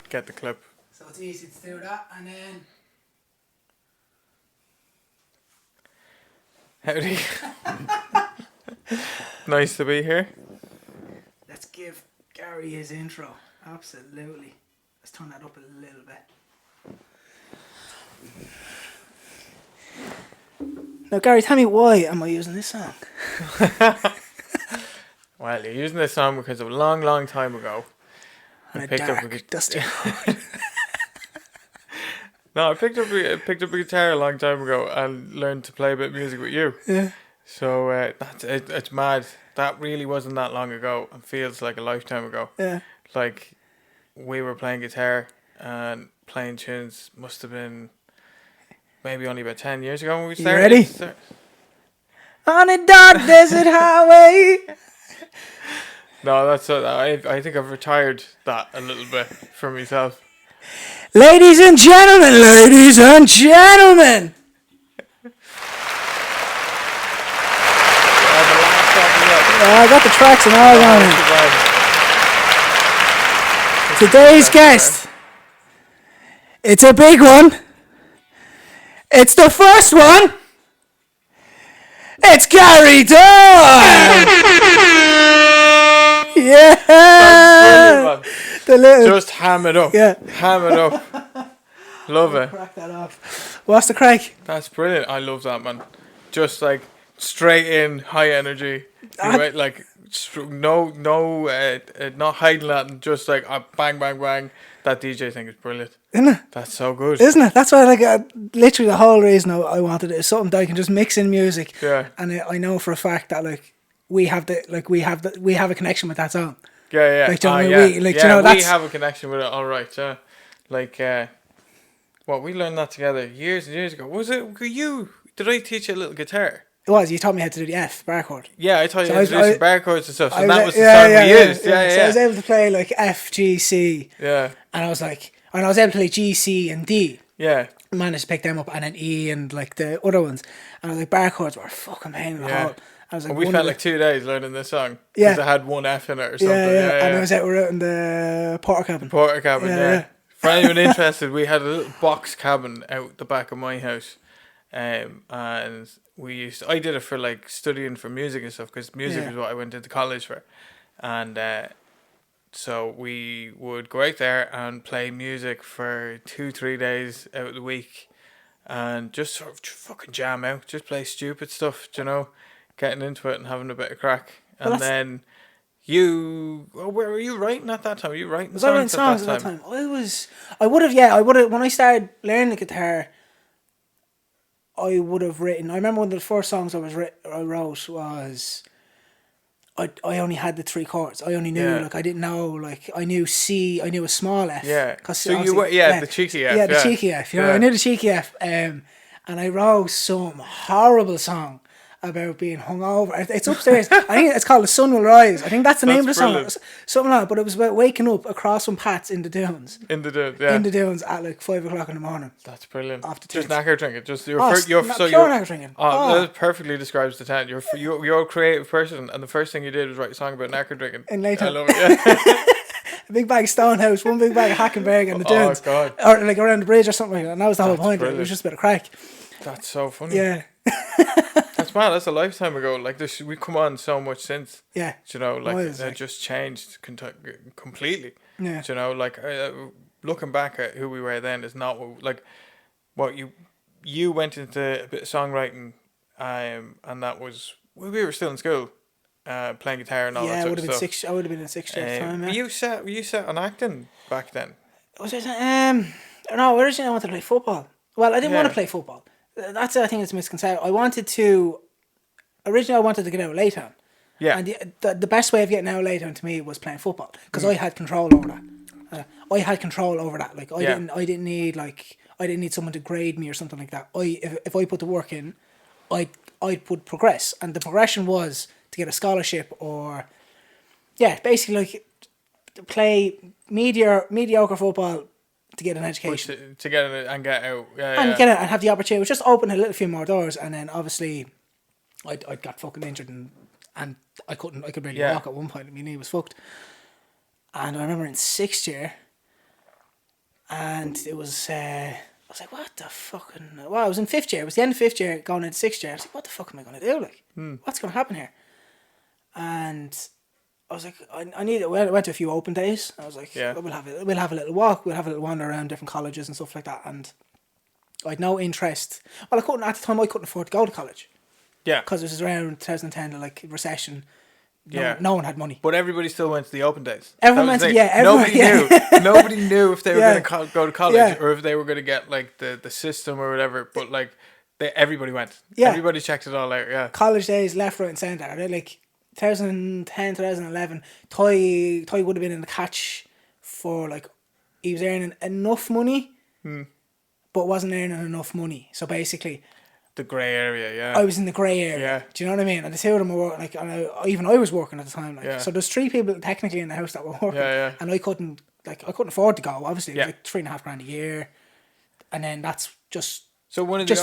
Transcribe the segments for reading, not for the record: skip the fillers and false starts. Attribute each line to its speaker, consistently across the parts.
Speaker 1: Get the clip.
Speaker 2: So it's easy to do that, and then
Speaker 1: Howdy. Nice to be here.
Speaker 2: let's give Gary his intro. Absolutely. Let's turn that up a little bit. Now, Gary, tell me, why am I using this song?
Speaker 1: Well, you're using this song because a long, long time ago,
Speaker 2: On
Speaker 1: I
Speaker 2: a
Speaker 1: picked up a
Speaker 2: dark, dusty road.
Speaker 1: No, I picked up a guitar a long time ago and learned to play a bit of music with you.
Speaker 2: Yeah.
Speaker 1: So it's mad. That really wasn't that long ago and feels like a lifetime ago.
Speaker 2: Yeah.
Speaker 1: Like, we were playing guitar and playing tunes must have been maybe only about 10 years ago when we started.
Speaker 2: ready? On a dark desert highway.
Speaker 1: No, that's I think I've retired that a little bit for myself.
Speaker 2: Ladies and gentlemen, ladies and gentlemen. I got the tracks and all on it. Today's guest. It's a big one. It's the first one. It's Gary Doyle. Yeah. The little.
Speaker 1: Just ham it up.
Speaker 2: Yeah.
Speaker 1: Ham it up. Love it.
Speaker 2: Crack that off. What's the crack?
Speaker 1: That's brilliant. I love that, man. Just like straight in, high energy. Like no, not hiding that. Just like bang, bang, bang. That DJ thing is brilliant.
Speaker 2: Isn't it?
Speaker 1: That's so good.
Speaker 2: Isn't it? That's why, literally the whole reason I wanted it is something that I can just mix in music.
Speaker 1: Yeah.
Speaker 2: And I know for a fact that we have a connection with that song.
Speaker 1: Yeah, yeah.
Speaker 2: Like, do you know what I mean?
Speaker 1: We have a connection with it. All right, yeah. Like, we learned that together years and years ago. Was it you? Did I teach you a little guitar?
Speaker 2: It was. You taught me how to do the F bar chord.
Speaker 1: Yeah, I taught you how to do some bar chords and stuff. So that was the
Speaker 2: song
Speaker 1: we used. Yeah.
Speaker 2: So I was able to play like F, G, C.
Speaker 1: Yeah.
Speaker 2: And I was able to play G, C, and D.
Speaker 1: Yeah.
Speaker 2: I managed to pick them up, and then E and like the other ones. And I was like, bar chords were fucking pain in the hole. I was like,
Speaker 1: and we spent like 2 days learning this song.
Speaker 2: Yeah.
Speaker 1: Because it had one F in it or something.
Speaker 2: Yeah. And we're out in the porter cabin.
Speaker 1: Yeah. For anyone interested, we had a little box cabin out the back of my house. And I did it for like studying for music and stuff, because music is what I went into college for. And so we would go out there and play music for 2-3 days out of the week and just sort of fucking jam out, just play stupid stuff, you know, getting into it and having a bit of crack. And then where were you writing at that time? Were you writing songs at that time?
Speaker 2: I would have, when I started learning the guitar, I would have written. I remember one of the first songs I wrote was. I only had the 3 chords. I only knew I didn't know I knew C. I knew a small F.
Speaker 1: Yeah. So you were the cheeky F.
Speaker 2: Yeah, the cheeky F. You know, I knew the cheeky F. And I wrote some horrible song about being hungover. It's upstairs. I think it's called "The Sun Will Rise." I think that's the name of the song. Something like that. But it was about waking up across from Pat's in the dunes.
Speaker 1: In the dunes
Speaker 2: at like 5 o'clock in the morning.
Speaker 1: That's brilliant.
Speaker 2: After
Speaker 1: just knacker drinking. Just
Speaker 2: pure knacker drinking.
Speaker 1: That perfectly describes the tent. You're a creative person, and the first thing you did was write a song about knacker drinking.
Speaker 2: In Layton.
Speaker 1: I love it. Yeah.
Speaker 2: A big bag of Stonehouse, one big bag of Hackenberg and the dunes.
Speaker 1: Oh God.
Speaker 2: Or like around the bridge or something like that. And that was the whole point. It was just a bit of crack.
Speaker 1: That's so funny.
Speaker 2: Yeah.
Speaker 1: That's mad. That's a lifetime ago. Like this, we come on so much since.
Speaker 2: Yeah.
Speaker 1: You know, it just changed completely.
Speaker 2: Yeah.
Speaker 1: You know, looking back at who we were then is not what you went into a bit of songwriting, and that was we were still in school, playing guitar and all that sort of stuff.
Speaker 2: I would have been in 6th year at the time. Yeah.
Speaker 1: Were you set on acting back then?
Speaker 2: Was it? No, originally I wanted to play football. Well, I didn't want to play football. That's I think it's a misconception. Originally I wanted to get out of Layton.
Speaker 1: Yeah.
Speaker 2: And the best way of getting out of Layton to me was playing football, because I had control over that. Like I didn't need someone to grade me or something like that. If I put the work in, I would progress, and the progression was to get a scholarship or basically like to play mediocre football to get an education.
Speaker 1: To get it and get out.
Speaker 2: Get it and have the opportunity. It was just open a little few more doors, and then obviously I got fucking injured and and I could barely
Speaker 1: Yeah.
Speaker 2: walk at one point. My knee was fucked. And I remember in 6th year, and it was, I was like, what the fucking... Well, I was in 5th year. It was the end of 5th year, going into 6th year. I was like, what the fuck am I going to do? Like, what's going to happen here? And I was like, I need it. I went to a few open days. I was like, we'll have a little walk. We'll have a little wander around different colleges and stuff like that. And I had no interest. Well, at the time, I couldn't afford to go to college.
Speaker 1: Yeah.
Speaker 2: Because it was around 2010, the like recession.
Speaker 1: Yeah.
Speaker 2: No one had money.
Speaker 1: But everybody still went to the open days.
Speaker 2: Everyone went to,
Speaker 1: Nobody knew. Nobody knew if they were going to go to college or if they were going to get like the system or whatever. But like, everybody went. Yeah. Everybody checked it all out. Yeah.
Speaker 2: College days, left, right, and centre. They're like 2010, 2011. Toy would have been in the catch for like, he was earning enough money, but wasn't earning enough money. So basically,
Speaker 1: the grey area, yeah.
Speaker 2: I was in the grey area.
Speaker 1: Yeah.
Speaker 2: Do you know what I mean? And the two of them were working, like, and I was working at the time. Like, so there's 3 people technically in the house that were working.
Speaker 1: Yeah, yeah.
Speaker 2: And I couldn't afford to go. Obviously, it was like $3,500 a year, and then that's just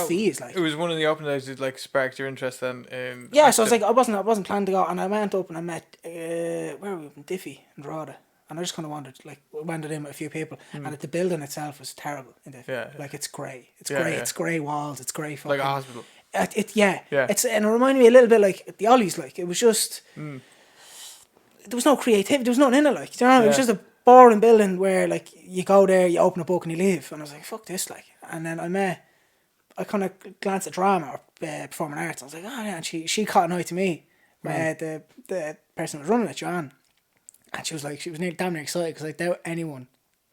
Speaker 2: fees. Like,
Speaker 1: it was one of the open days that like sparked your interest then in.
Speaker 2: Yeah, so I was like, I wasn't planning to go, and I went up and I met where were we? In Diffie and Drogheda. And I just kind of wandered in with a few people, and the building itself was terrible in Diffie.
Speaker 1: Yeah.
Speaker 2: Like, it's grey. It's grey. Yeah. It's grey walls. It's grey fucking...
Speaker 1: Like a hospital.
Speaker 2: Yeah. And it reminded me a little bit like the Ollies. Like, it was just... There was no creativity. There was nothing in it. Like, do you know? It was just a boring building where, like, you go there, you open a book and you leave. And I was like, fuck this, like. And then I kind of glanced at drama or performing arts. I was like, oh yeah, and she caught an eye to me. The person who was running it, Joanne. And she was damn near excited because I doubt anyone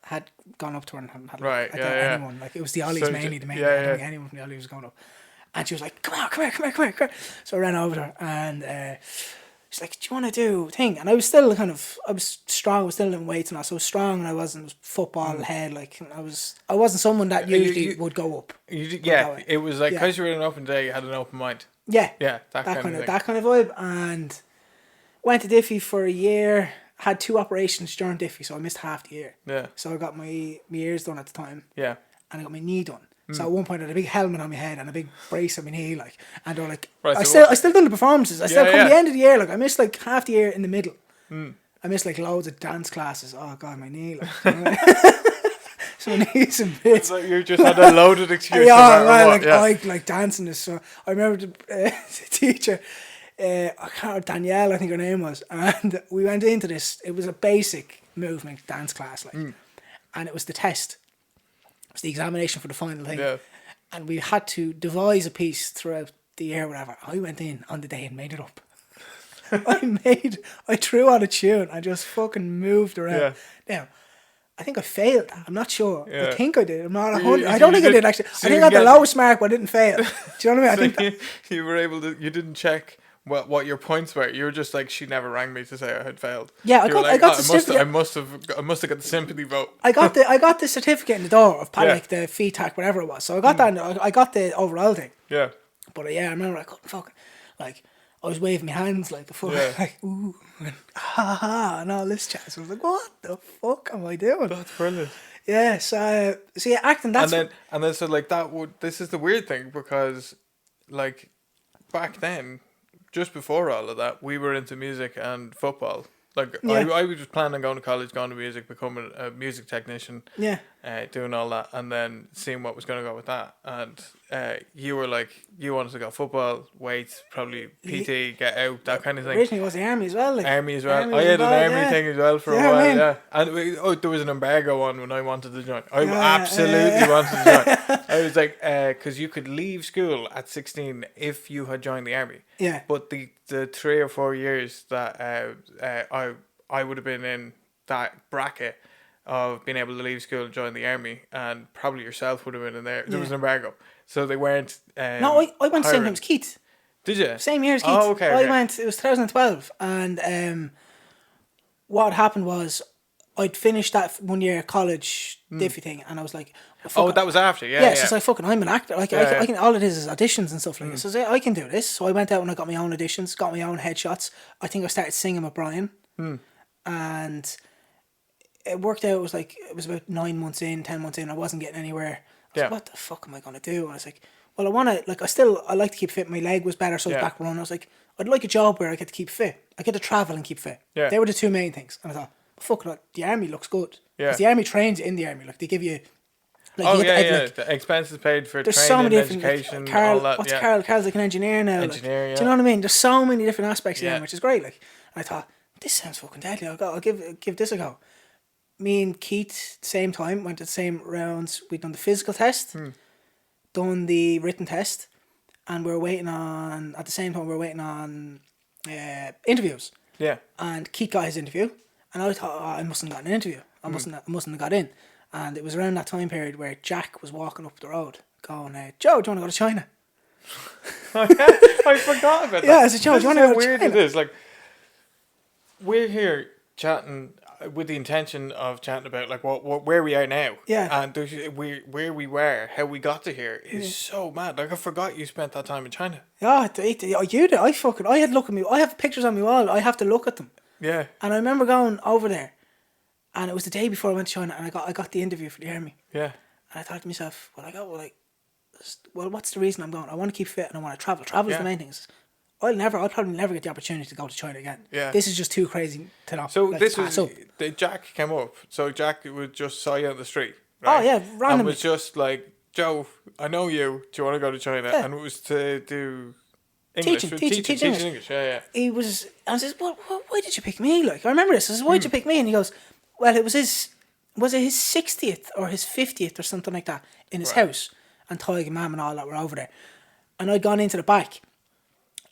Speaker 2: had gone up to her and had
Speaker 1: right.
Speaker 2: I doubt anyone. Like, it was the Ollies mainly, the main. I don't think anyone from the Ollies was going up. And she was like, come here. So I ran over to her and she's like, do you want to do a thing? And I was still I was strong, I was still in weights and I was so strong, and I wasn't football head, like, I wasn't someone that usually would go up.
Speaker 1: It was like, because you were in an open day, you had an open mind.
Speaker 2: Yeah.
Speaker 1: Yeah, that kind of thing.
Speaker 2: That kind of vibe. And went to Diffie for a year. Had 2 operations during Diffie, so I missed half the year.
Speaker 1: Yeah.
Speaker 2: So I got my ears done at the time.
Speaker 1: Yeah.
Speaker 2: And I got my knee done. So at one point I had a big helmet on my head and a big brace on my knee, like, and they were like,
Speaker 1: right,
Speaker 2: I still done the performances. I still come the end of the year, like, I missed like half the year in the middle. I missed like loads of dance classes. Oh god, my knee, like, you know? So my knees and bits.
Speaker 1: It's like you just had a loaded excuse.
Speaker 2: I like dancing this. So I remember the teacher. I can't remember, Danielle, I think her name was, and we went into this. It was a basic movement dance class, like, and it was the test. It was the examination for the final thing, and we had to devise a piece throughout the year, whatever. I went in on the day and made it up. I threw on a tune. I just fucking moved around. Now, I think I failed. I'm not sure. I think I did. I'm not 100. I don't think I did actually. I think I got the lowest mark, but I didn't fail. Do you know what I mean?
Speaker 1: So you were able to. You didn't check what your points were. You were just like, she never rang me to say I had failed.
Speaker 2: Yeah, I got the certificate.
Speaker 1: I must have got the sympathy vote.
Speaker 2: I got the certificate in the door of like the FETAC, whatever it was. So I got that. And I got the overall thing.
Speaker 1: Yeah.
Speaker 2: But I remember I couldn't fucking, like, I was waving my hands like before, like, ooh, and ha ha, and all this chat. So I was like, what the fuck am I doing?
Speaker 1: That's brilliant.
Speaker 2: Yeah, so yeah, acting. That's
Speaker 1: and then so like that would. This is the weird thing, because like back then, just before all of that, we were into music and football. Like, I was just planning on going to college, going to music, becoming a music technician. Yeah. Doing all that, and then seeing what was going to go with that. And you were like, you wanted to go football, weights, probably PT, get out, that kind of thing.
Speaker 2: Originally it was the army as well. Like,
Speaker 1: army as well. I had an army thing as well for a while, And there was an embargo on when I wanted to join. I absolutely wanted to join. I was like, because you could leave school at 16 if you had joined the army. Yeah. But the 3 or 4 years that I would have been in that bracket of being able to leave school and join the army, and probably yourself would have been in there. There was an embargo, so they weren't.
Speaker 2: No, I went the same time as Keith.
Speaker 1: Did you?
Speaker 2: Same year as Keith.
Speaker 1: Oh, okay.
Speaker 2: I went. It was 2012, and what happened was I'd finished that 1 year college Diffie thing, and I was like,
Speaker 1: that was after, yeah.
Speaker 2: So it's like, I'm an actor. Like, I can. All it is auditions and stuff like this. So I can do this. So I went out and I got my own auditions, got my own headshots. I think I started singing with Brian, and it worked out. It was about 9 months in, 10 months in. I wasn't getting anywhere. I was like, what the fuck am I gonna do? And I was like, well, I like to keep fit. My leg was better, so I was
Speaker 1: Yeah.
Speaker 2: back running. I was like, I'd like a job where I get to keep fit. I get to travel and keep fit.
Speaker 1: Yeah.
Speaker 2: They were the two main things. And I thought, fuck it, the army looks good.
Speaker 1: Yeah.
Speaker 2: Because the army trains you in the army. Like, they give you... Like,
Speaker 1: Oh
Speaker 2: you
Speaker 1: yeah,
Speaker 2: get to,
Speaker 1: yeah.
Speaker 2: like,
Speaker 1: The expenses paid for
Speaker 2: there's
Speaker 1: training,
Speaker 2: so many different...
Speaker 1: education,
Speaker 2: Like, Carl,
Speaker 1: all that.
Speaker 2: what's
Speaker 1: Yeah.
Speaker 2: Carl? Carl's like an engineer now.
Speaker 1: Engineer,
Speaker 2: like,
Speaker 1: yeah.
Speaker 2: Do you know what I mean? There's so many different aspects of the
Speaker 1: Yeah.
Speaker 2: army, which is great. Like, and I thought, this sounds fucking deadly. I'll give this a go. Me and Keith, same time, went to the same rounds. We'd done the physical test, done the written test, and we were waiting on, at the same time, we were waiting on interviews.
Speaker 1: Yeah.
Speaker 2: And Keith got his interview, and I thought, I mustn't have got an interview. I mustn't have got in. And it was around that time period where Jack was walking up the road going, Joe, do you want to go to China?
Speaker 1: I forgot about that.
Speaker 2: Yeah, I said, Joe, do you want to go to
Speaker 1: weird
Speaker 2: China?
Speaker 1: it is. Like, we're here chatting with the intention of chatting about like what where we are now.
Speaker 2: Yeah.
Speaker 1: And where we were, how we got to here is so mad. Like I forgot you spent that time in China.
Speaker 2: Yeah, you did. I had look at me. I have pictures on my wall. I have to look at them.
Speaker 1: Yeah.
Speaker 2: And I remember going over there, and it was the day before I went to China, and I got the interview for the army.
Speaker 1: Yeah.
Speaker 2: And I thought to myself, what's the reason I'm going? I want to keep fit and I want to travel. Travel is the main thing. I'll probably never get the opportunity to go to China again.
Speaker 1: Yeah.
Speaker 2: This is just too crazy to not.
Speaker 1: So
Speaker 2: like,
Speaker 1: this
Speaker 2: pass
Speaker 1: was
Speaker 2: up.
Speaker 1: Jack came up. So Jack would just saw you on the street. Right?
Speaker 2: Oh yeah,
Speaker 1: And
Speaker 2: randomly.
Speaker 1: was just like, Joe, I know you. Do you want to go to China?
Speaker 2: Yeah.
Speaker 1: And it was to do English.
Speaker 2: Teaching
Speaker 1: English. Yeah.
Speaker 2: He was. I says, why did you pick me? Like, I remember this. I says, why did you pick me? And he goes, well, it was his 60th or his 50th or something like that in his house, and Tig and Mam and all that were over there, and I'd gone into the back,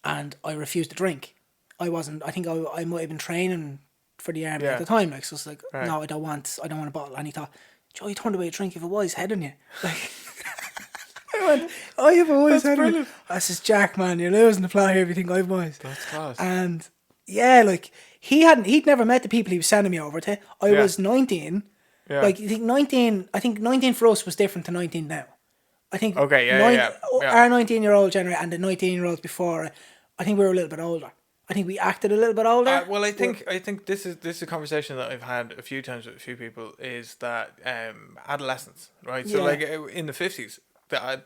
Speaker 2: and I refused to drink. I wasn't. I think I might have been training for the army at the time. Like, so it's like, no, I don't want a bottle. And he thought, Joe, you turned away a drink if a wise head on you. Like, I went, I have a wise head on me. I says, Jack, man, you're losing the plot here if you think I've wise.
Speaker 1: That's class.
Speaker 2: And yeah, like he'd never met the people he was sending me over to. I was 19.
Speaker 1: Yeah.
Speaker 2: Like, I think 19 for us was different to 19 now. I think
Speaker 1: Okay, yeah.
Speaker 2: our 19-year-old generation and the 19-year-olds before, I think we were a little bit older. I think we acted a little bit older.
Speaker 1: Well, I think this is a conversation that I've had a few times with a few people, is that adolescence, right? So like in the 50s,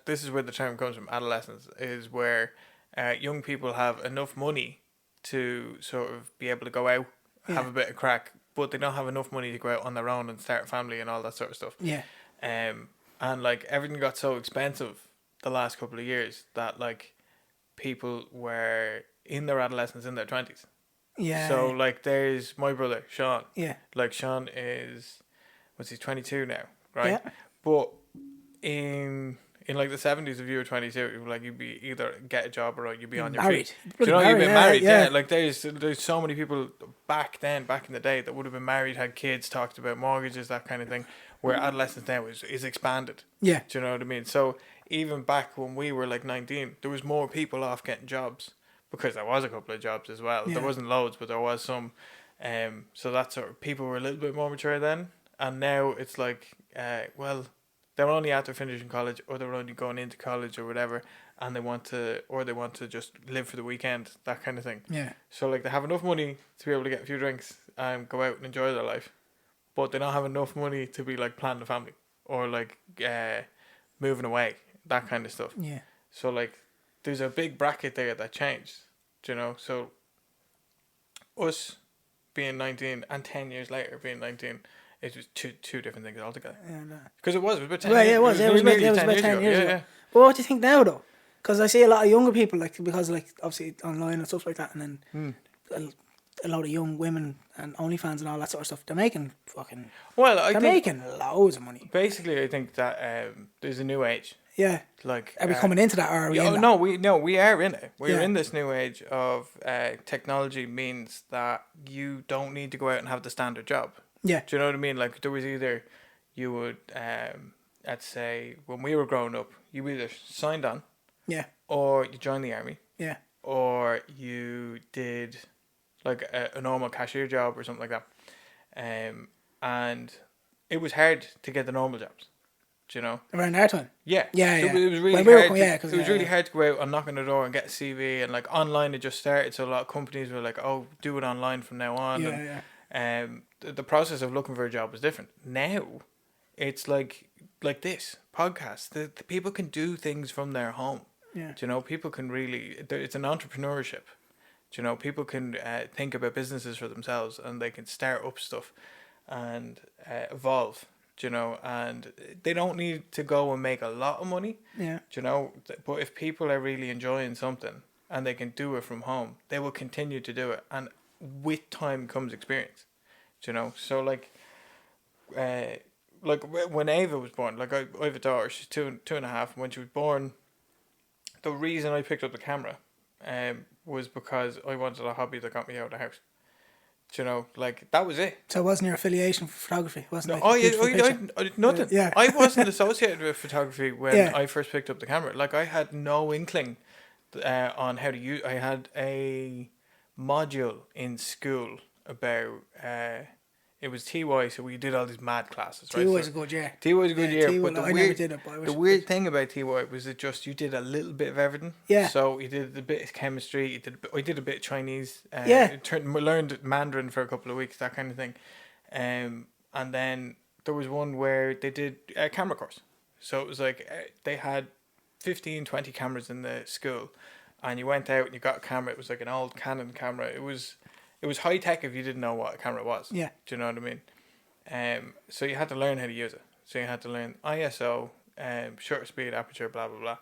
Speaker 1: this is where the term comes from. Adolescence is where young people have enough money to sort of be able to go out, have a bit of crack, but they don't have enough money to go out on their own and start a family and all that sort of stuff.
Speaker 2: Yeah.
Speaker 1: And like everything got so expensive the last couple of years that like people were in their adolescence, in their 20s.
Speaker 2: Yeah.
Speaker 1: So like there's my brother Sean.
Speaker 2: Yeah.
Speaker 1: Like Sean is, he's 22 now, right?
Speaker 2: Yeah.
Speaker 1: But in like the 70s, if you were 22, like you'd be either get a job or you'd be on your
Speaker 2: married.
Speaker 1: feet. Do you know, you've been married.
Speaker 2: Yeah.
Speaker 1: Like there's so many people back in the day that would have been married, had kids, talked about mortgages, that kind of thing. Where adolescence now is expanded.
Speaker 2: Yeah.
Speaker 1: Do you know what I mean? So even back when we were like 19, there was more people off getting jobs, because there was a couple of jobs as well.
Speaker 2: Yeah.
Speaker 1: There wasn't loads, but there was some. So that sort of people were a little bit more mature then, and now it's like, well, they're only after finishing college, or they're only going into college or whatever, and they want to just live for the weekend, that kind of thing.
Speaker 2: Yeah.
Speaker 1: So like they have enough money to be able to get a few drinks and go out and enjoy their life, but they don't have enough money to be like planning a family or like moving away, that kind of stuff.
Speaker 2: Yeah.
Speaker 1: So like there's a big bracket there that changed, do you know? So us being 19 and 10 years later being 19, it was two different things altogether.
Speaker 2: Yeah.
Speaker 1: Because it was about 10
Speaker 2: Well,
Speaker 1: years.
Speaker 2: yeah, it was. It was
Speaker 1: nearly
Speaker 2: about 10 years ago.
Speaker 1: Yeah.
Speaker 2: Well, what do you think now, though? Because I see a lot of younger people, like, because like obviously online and stuff like that, and then a lot of young women and OnlyFans and all that sort of stuff. They're making fucking.
Speaker 1: Well,
Speaker 2: they're making loads of money.
Speaker 1: Basically, I think that there's a new age.
Speaker 2: Yeah.
Speaker 1: Like,
Speaker 2: are we coming into that, or are we in that?
Speaker 1: we are in it. We're in this new age of technology means that you don't need to go out and have the standard job.
Speaker 2: Yeah.
Speaker 1: Do you know what I mean? Like, there was either you would, let's say, when we were growing up, you either signed on.
Speaker 2: Yeah.
Speaker 1: Or you joined the army.
Speaker 2: Yeah.
Speaker 1: Or you did like a normal cashier job or something like that. And it was hard to get the normal jobs. Do you know?
Speaker 2: Around our time.
Speaker 1: Yeah.
Speaker 2: Yeah.
Speaker 1: So
Speaker 2: Yeah.
Speaker 1: it was really hard. It was really hard to go out and knock on the door and get a CV, and like online it just started. So a lot of companies were like, "Oh, do it online from now on."
Speaker 2: Yeah.
Speaker 1: And, the process of looking for a job was different. Now, it's like like this podcast, the people can do things from their home.
Speaker 2: Yeah.
Speaker 1: Do you know, people can really, it's an entrepreneurship. Do you know, people can think about businesses for themselves, and they can start up stuff and evolve. Do you know, and they don't need to go and make a lot of money.
Speaker 2: Yeah.
Speaker 1: Do you know, but if people are really enjoying something and they can do it from home, they will continue to do it, and with time comes experience. Do you know, so like when Ava was born, like I have a daughter, she's two and a half, and when she was born, the reason I picked up the camera was because I wanted a hobby that got me out of the house. Do you know, like, that was it.
Speaker 2: So it wasn't your affiliation for photography? Wasn't
Speaker 1: No,
Speaker 2: like
Speaker 1: I did nothing.
Speaker 2: Yeah.
Speaker 1: I wasn't associated with photography when
Speaker 2: Yeah.
Speaker 1: I first picked up the camera. Like, I had no inkling on how to use. I had a module in school about it was TY, so we did all these mad classes, right?
Speaker 2: TY was a good year.
Speaker 1: TY was a good year,
Speaker 2: TY,
Speaker 1: but
Speaker 2: I never did it, but I wish
Speaker 1: the
Speaker 2: I
Speaker 1: weird
Speaker 2: did.
Speaker 1: thing about TY was that just you did a little bit of everything.
Speaker 2: Yeah.
Speaker 1: So you did a bit of chemistry. I did a bit of Chinese.
Speaker 2: Yeah.
Speaker 1: Learned Mandarin for a couple of weeks, that kind of thing. And then there was one where they did a camera course. So it was like they had 15, 20 cameras in the school, and you went out and you got a camera. It was like an old Canon camera. It was high tech if you didn't know what a camera was.
Speaker 2: Yeah.
Speaker 1: Do you know what I mean? So you had to learn how to use it. So you had to learn ISO, shutter speed, aperture, blah blah blah,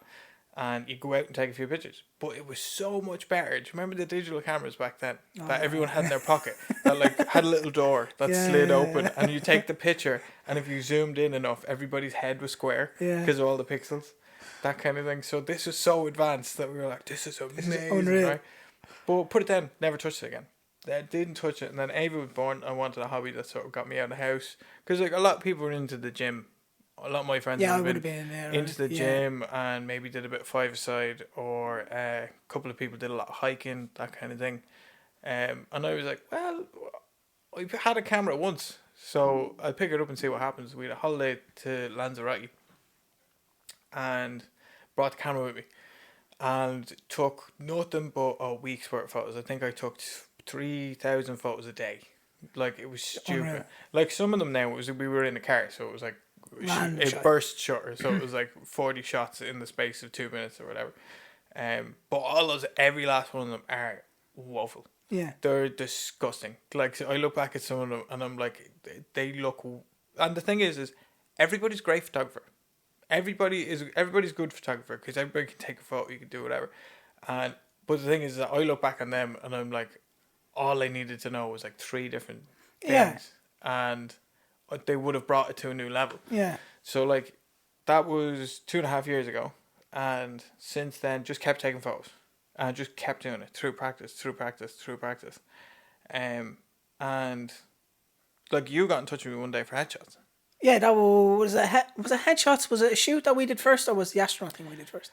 Speaker 1: and you go out and take a few pictures. But it was so much better. Do you remember the digital cameras back then that everyone had in their pocket that like had a little door that slid open, and you take the picture, and if you zoomed in enough, everybody's head was square because of all the pixels, that kind of thing. So this was so advanced that we were like, this is amazing,
Speaker 2: unreal.
Speaker 1: right? But put it down, never touched it again. I didn't touch it, and then Ava was born. I wanted a hobby that sort of got me out of the house, because like a lot of people were into the gym. A lot of my friends
Speaker 2: Yeah, I
Speaker 1: have
Speaker 2: would
Speaker 1: been
Speaker 2: have been there.
Speaker 1: into the gym, and maybe did a bit of five-a-side, or a couple of people did a lot of hiking, that kind of thing. And I was like, well, I had a camera once, so I'll pick it up and see what happens. We had a holiday to Lanzarote, and brought the camera with me, and took nothing but a week's worth of photos. I think I took 3,000 photos a day. Like, it was stupid.
Speaker 2: Unreal.
Speaker 1: Like, some of them now, we were in the car, so it was like
Speaker 2: Random
Speaker 1: a
Speaker 2: shot.
Speaker 1: burst shutter, so it was like 40 shots in the space of 2 minutes or whatever. But all those, every last one of them are woeful.
Speaker 2: Yeah.
Speaker 1: They're disgusting. Like, so I look back at some of them and I'm like, they look. And the thing is everybody's a great photographer. Everybody's good photographer, because everybody can take a photo, you can do whatever. But the thing is that I look back on them and I'm like, all I needed to know was like 3 different things,
Speaker 2: Yeah.
Speaker 1: and they would have brought it to a new level.
Speaker 2: Yeah.
Speaker 1: So like, that was 2.5 years ago, and since then just kept taking photos and just kept doing it through practice. And like, you got in touch with me one day for headshots.
Speaker 2: Yeah, that was was it headshots? Was it a shoot that we did first, or was the astronaut thing we did first?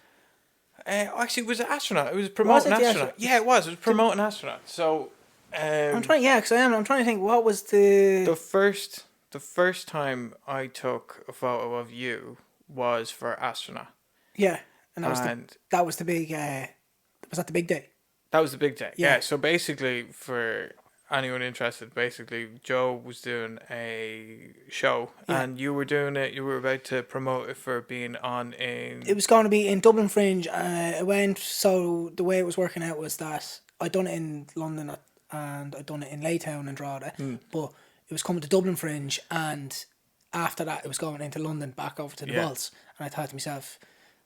Speaker 1: Actually, it was an Astronaut. It was promoting
Speaker 2: Was it the
Speaker 1: Astronaut. Yeah, it was. It was promoting Astronaut. So
Speaker 2: I'm trying. Yeah, because I'm trying to think. What was the
Speaker 1: first time I took a photo of you was for Astronaut.
Speaker 2: Yeah, and that was
Speaker 1: And
Speaker 2: that was the big. Was that the big day?
Speaker 1: that was the big day.
Speaker 2: Yeah.
Speaker 1: Yeah. So basically, for anyone interested, basically Joe was doing a show,
Speaker 2: Yeah.
Speaker 1: and you were doing it. You were about to promote it for being on in.
Speaker 2: It was going to be in Dublin Fringe. It went, so the way it was working out was that I done it in London and I done it in Laytown and Drogheda, but it was coming to Dublin Fringe, and after that it was going into London back over to the Vaults, and I thought to myself,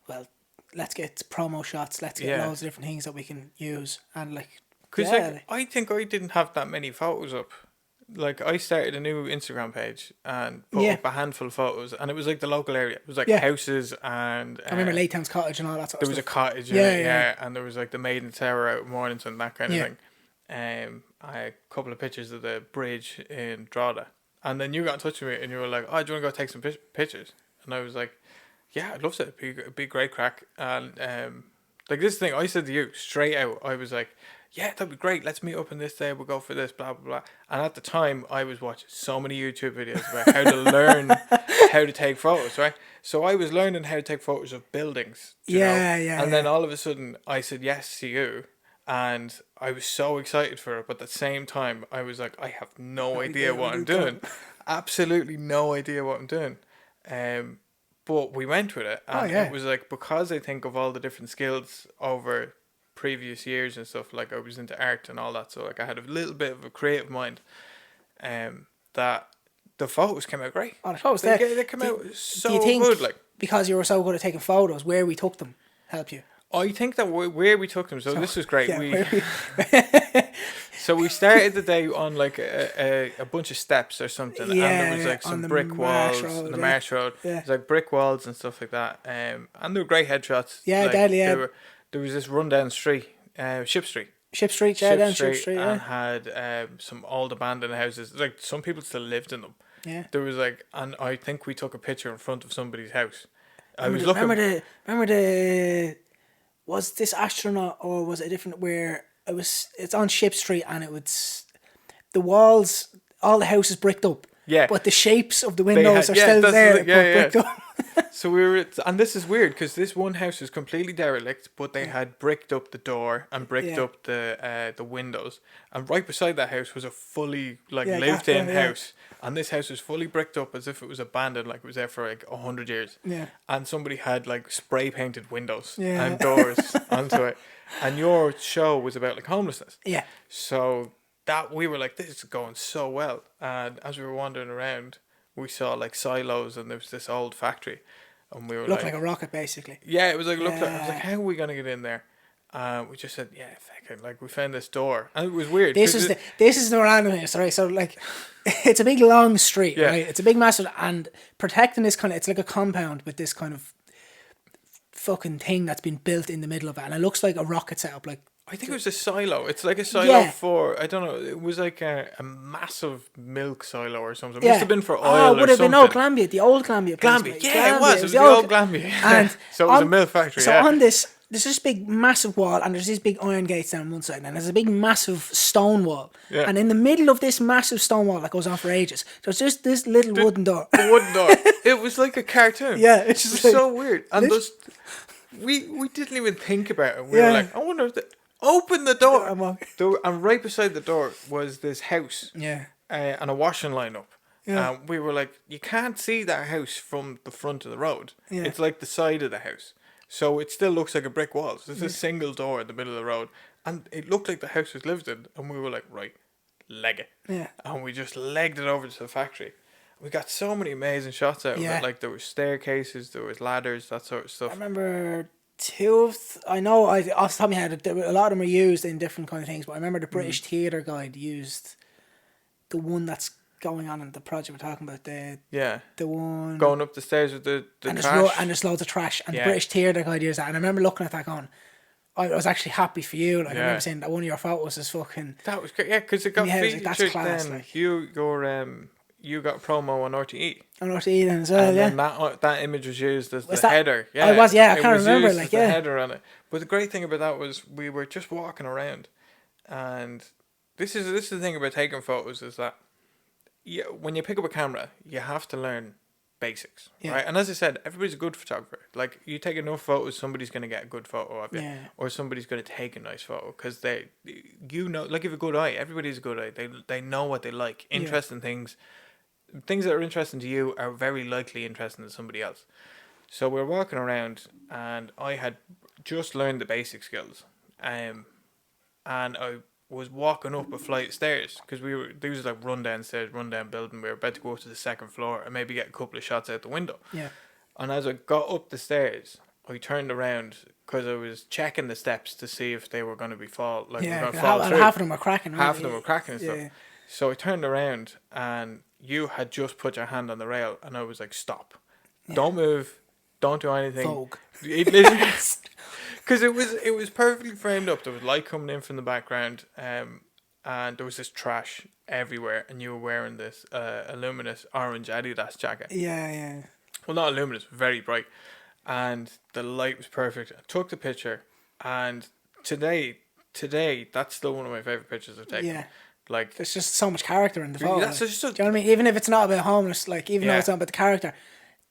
Speaker 2: well, let's get promo shots, let's get loads of different things that we can use, and like.
Speaker 1: Because
Speaker 2: Yeah.
Speaker 1: I think I didn't have that many photos up. Like, I started a new Instagram page and put up a handful of photos, and it was like the local area. It was like houses, and
Speaker 2: I remember Laytown's cottage and all that sort
Speaker 1: there
Speaker 2: of
Speaker 1: was a
Speaker 2: stuff.
Speaker 1: cottage in it, and there was like the Maiden Tower out in Mornington, that kind of thing. I had a couple of pictures of the bridge in Drogheda, and then you got in touch with me and you were like, "Oh, do you want to go take some pictures?" And I was like, "Yeah, I'd love to. It'd be great crack." And like, this thing, I said to you straight out, I was like, yeah, that'd be great. Let's meet up on this day. We'll go for this, blah, blah, blah. And at the time, I was watching so many YouTube videos about how to learn how to take photos, right? So I was learning how to take photos of buildings. You know? And then all of a sudden, I said yes to you. And I was so excited for it. But at the same time, I was like, I have no idea what I'm doing. Absolutely no idea what I'm doing. but we went with it, and
Speaker 2: yeah.
Speaker 1: it was like, because I think of all the different skills over previous years and stuff, like I was into art and all that, so like I had a little bit of a creative mind, that the photos came out great.
Speaker 2: Oh, the photos
Speaker 1: They came out
Speaker 2: do you
Speaker 1: so
Speaker 2: think,
Speaker 1: good. Like,
Speaker 2: because you were so good at taking photos, where we took them help you?
Speaker 1: I think that where we took them, so this was great.
Speaker 2: Yeah,
Speaker 1: So we started the day on like a bunch of steps or something, and there was like some brick walls on the Marsh Road.
Speaker 2: Yeah.
Speaker 1: There's like brick walls and stuff like that. And there were great headshots.
Speaker 2: Yeah,
Speaker 1: like,
Speaker 2: deadly. Yeah.
Speaker 1: There was this rundown street, Ship Street.
Speaker 2: Ship Street, yeah, down Ship Street, yeah.
Speaker 1: And had some old abandoned houses. Like some people still lived in them.
Speaker 2: Yeah.
Speaker 1: There was like, and I think we took a picture in front of somebody's house.
Speaker 2: Remember the was this Astronaut, or was it a different, where it's on Ship Street, and it was the walls, all the houses bricked up.
Speaker 1: Yeah.
Speaker 2: But the shapes of the windows are still there, but bricked up.
Speaker 1: So we were, and this is weird because this one house was completely derelict, but they had bricked up the door and bricked up the windows, and right beside that house was a fully lived in house, and this house was fully bricked up as if it was abandoned, like it was there for like 100 years.
Speaker 2: Yeah.
Speaker 1: And somebody had like spray painted windows and doors onto it, and your show was about like homelessness.
Speaker 2: Yeah.
Speaker 1: So that we were like, this is going so well, and as we were wandering around, we saw like silos, and there was this old factory, and we were
Speaker 2: looked like a rocket, basically.
Speaker 1: Yeah, it was like looked like, I was like, how are we gonna get in there? We just said, yeah, fuck it. Like we found this door, and it was weird.
Speaker 2: This is the randomness, right? So like, it's a big long street, right? It's a big massive, and protecting this it's like a compound with this kind of fucking thing that's been built in the middle of it, and it looks like a rocket setup, like.
Speaker 1: I think it was a silo. It's like a silo for, I don't know, it was like a massive milk silo or something. It must have been for oil or something.
Speaker 2: Would have been, Glanbia, the old Glanbia place.
Speaker 1: Glanbia, yeah, it was the old Glanbia.
Speaker 2: And
Speaker 1: so it was a milk factory,
Speaker 2: So on this, there's this big massive wall, and there's these big iron gates down one side, and there's a big massive stone wall. Yeah. And in the middle of this massive stone wall that goes on for ages, there's just this little wooden door.
Speaker 1: The wooden door. It was like a cartoon.
Speaker 2: Yeah, it's just like,
Speaker 1: so weird. And we didn't even think about it. We were like, I wonder if open the door. And right beside the door was this house.
Speaker 2: Yeah.
Speaker 1: And a washing line up.
Speaker 2: Yeah.
Speaker 1: We were like, you can't see that house from the front of the road.
Speaker 2: Yeah.
Speaker 1: It's like the side of the house. So it still looks like a brick wall. So there's a single door in the middle of the road. And it looked like the house was lived in. And we were like, right, leg it.
Speaker 2: Yeah.
Speaker 1: And we just legged it over to the factory. We got so many amazing shots out of it. Like there were staircases, there was ladders, that sort of stuff.
Speaker 2: I remember off the top of my head, a lot of them are used in different kind of things, but I remember the British Theatre Guide used the one that's going on in the project we're talking about, the one
Speaker 1: going up the stairs with the
Speaker 2: and
Speaker 1: trash.
Speaker 2: And there's loads of trash, and the British Theatre Guide used that, and I remember looking at that going, I was actually happy for you. Like I remember saying that one of your photos is fucking.
Speaker 1: That was great, because it got featured.
Speaker 2: That's class,
Speaker 1: then you got promo on RTE.
Speaker 2: On RTE then as well,
Speaker 1: and then that image was used as
Speaker 2: was
Speaker 1: the header.
Speaker 2: Yeah, I can't remember. Like,
Speaker 1: the header on it. But the great thing about that was we were just walking around, and this is the thing about taking photos, is that when you pick up a camera, you have to learn basics, right? And as I said, everybody's a good photographer. Like you take enough photos, somebody's going to get a good photo of you, or somebody's going to take a nice photo, because like if you have a good eye, everybody's a good eye. They know what they like. Interesting things that are interesting to you are very likely interesting to somebody else. So we're walking around, and I had just learned the basic skills, and I was walking up a flight of stairs, because there was like rundown stairs, rundown building. We were about to go up to the second floor and maybe get a couple of shots out the window. Yeah. And as I got up the stairs, I turned around, because I was checking the steps to see if they were going to be fall through.
Speaker 2: Half of them were cracking.
Speaker 1: Half of them were cracking and stuff. Yeah. So I turned around, and you had just put your hand on the rail, and I was like, stop. Yeah. Don't move. Don't do anything.
Speaker 2: Vogue.
Speaker 1: Because it was perfectly framed up. There was light coming in from the background, and there was this trash everywhere, and you were wearing this luminous orange Adidas jacket.
Speaker 2: Yeah.
Speaker 1: Well, not luminous, very bright. And the light was perfect. I took the picture, and today, that's still one of my favourite pictures I've taken. Yeah. Like,
Speaker 2: there's just so much character in the photo.
Speaker 1: Do you know
Speaker 2: what I mean? Even if it's not about homeless, like even though it's not about the character,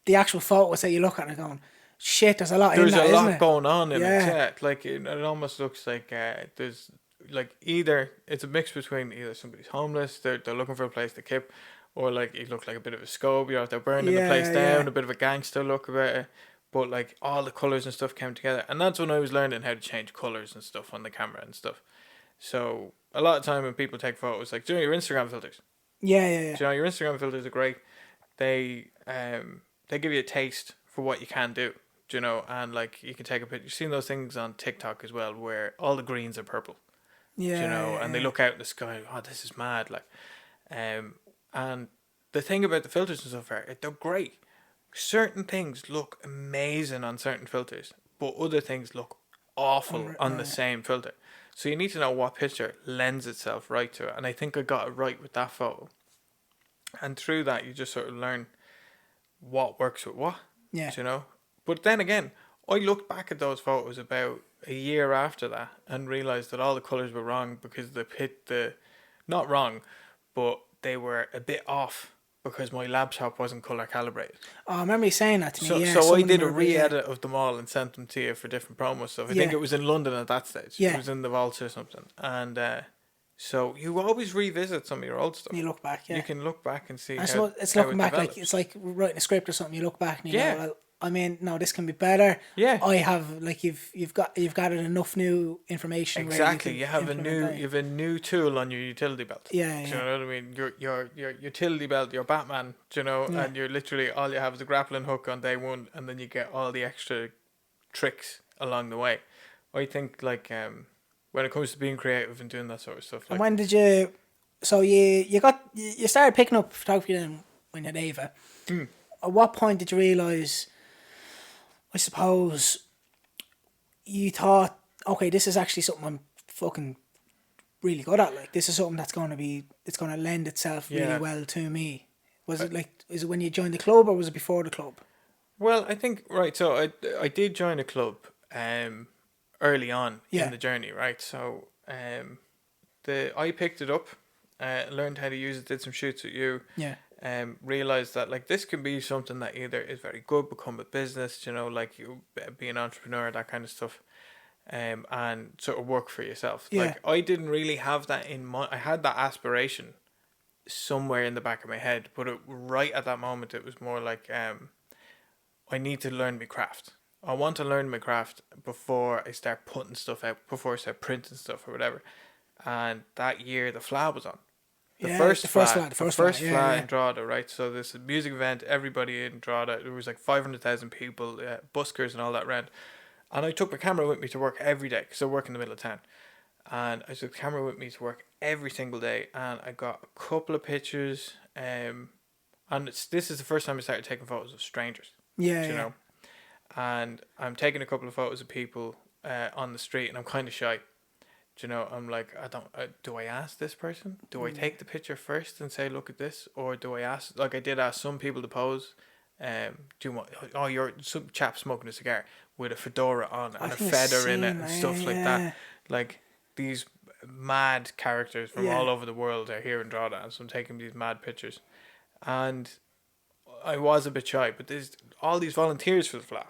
Speaker 2: the actual photos that you look at and going, shit, there's a lot in that, isn't it?
Speaker 1: There's a lot going on in it. Yeah. Like it almost looks like there's like either it's a mix between either somebody's homeless, they're looking for a place to keep, or like you look like a bit of a scope. You're out there burning the place
Speaker 2: Yeah,
Speaker 1: down,
Speaker 2: yeah.
Speaker 1: a bit of a gangster look about it. But like all the colors and stuff came together, and that's when I was learning how to change colors and stuff on the camera and stuff. So a lot of time when people take photos, like, do you know your Instagram filters?
Speaker 2: Yeah, yeah, yeah.
Speaker 1: Do you know your Instagram filters are great. They give you a taste for what you can do. Do you know, and like you can take a picture. You've seen those things on TikTok as well, where all the greens are purple. Do you
Speaker 2: Yeah,
Speaker 1: know,
Speaker 2: yeah,
Speaker 1: and they
Speaker 2: yeah.
Speaker 1: look out in the sky. Oh, this is mad! Like, and the thing about the filters and stuff are they're great. Certain things look amazing on certain filters, but other things look awful on the same filter. So you need to know what picture lends itself right to it. And I think I got it right with that photo. And through that, you just sort of learn what works with what,
Speaker 2: Yeah.
Speaker 1: do you know? But then again, I looked back at those photos about a year after that and realized that all the colors were wrong because not wrong, but they were a bit off because my laptop wasn't color calibrated.
Speaker 2: Oh, I remember you saying that to me.
Speaker 1: So,
Speaker 2: Yeah,
Speaker 1: so I
Speaker 2: some of them
Speaker 1: did a
Speaker 2: were, but yeah,
Speaker 1: re-edit of them all and sent them to you for different promo stuff. I think
Speaker 2: yeah,
Speaker 1: it was in London at that stage. It
Speaker 2: yeah.
Speaker 1: was in the vaults or something. And so you always revisit some of your old stuff.
Speaker 2: You look back,
Speaker 1: You
Speaker 2: yeah.
Speaker 1: can look back and see
Speaker 2: I
Speaker 1: how,
Speaker 2: suppose it's
Speaker 1: how
Speaker 2: looking
Speaker 1: it
Speaker 2: back
Speaker 1: develops.
Speaker 2: like it's like writing a script or something. You look back and you
Speaker 1: Yeah.
Speaker 2: go, well, I mean, no, this can be better.
Speaker 1: Yeah.
Speaker 2: I have like you've gathered enough new information.
Speaker 1: Exactly.
Speaker 2: Where
Speaker 1: You have a new tool on your utility belt.
Speaker 2: Yeah,
Speaker 1: Do
Speaker 2: yeah.
Speaker 1: you know what I mean? Your utility belt, your Batman, do you know,
Speaker 2: Yeah.
Speaker 1: and you're literally all you have is a grappling hook on day one, and then you get all the extra tricks along the way. I think like when it comes to being creative and doing that sort of stuff,
Speaker 2: And
Speaker 1: like
Speaker 2: when did you? So you started picking up photography then when you had Ava. At what point did you realise? I suppose you thought, okay, this is actually something I'm fucking really good at. Like this is something it's going to lend itself really
Speaker 1: Yeah.
Speaker 2: well to me. Was it like? Is it when you joined the club or was it before the club?
Speaker 1: well, I think right. So I did join a club early on
Speaker 2: Yeah.
Speaker 1: in the journey, right? So I picked it up, learned how to use it, did some shoots with you.
Speaker 2: Yeah.
Speaker 1: Realized that like this can be something that either is very good, become a business, you know, like you be an entrepreneur, that kind of stuff, and sort of work for yourself.
Speaker 2: Yeah.
Speaker 1: Like I didn't really have that in mind. I had that aspiration somewhere in the back of my head, but right at that moment, it was more like I need to learn my craft. I want to learn my craft before I start putting stuff out, before I start printing stuff or whatever. And that year, the FLA was on. The first FLA in Drogheda, right? So this music event, everybody in Drogheda, there was like 500,000 people, buskers and all that around. And I took my camera with me to work every day because I work in the middle of town. And I took the camera with me to work every single day. And I got a couple of pictures. And this is the first time I started taking photos of strangers.
Speaker 2: Yeah.
Speaker 1: You know? And I'm taking a couple of photos of people on the street and I'm kind of shy. You know, I'm like, do I ask this person? Do I take the picture first and say, look at this? Or do I ask, like I did ask some people to pose, do you want, you're some chap smoking a cigar with a fedora on and a feather in it and stuff like that. Like these mad characters from all over the world are here in Drogheda, and so I'm taking these mad pictures. And I was a bit shy, but there's all these volunteers for the FLA.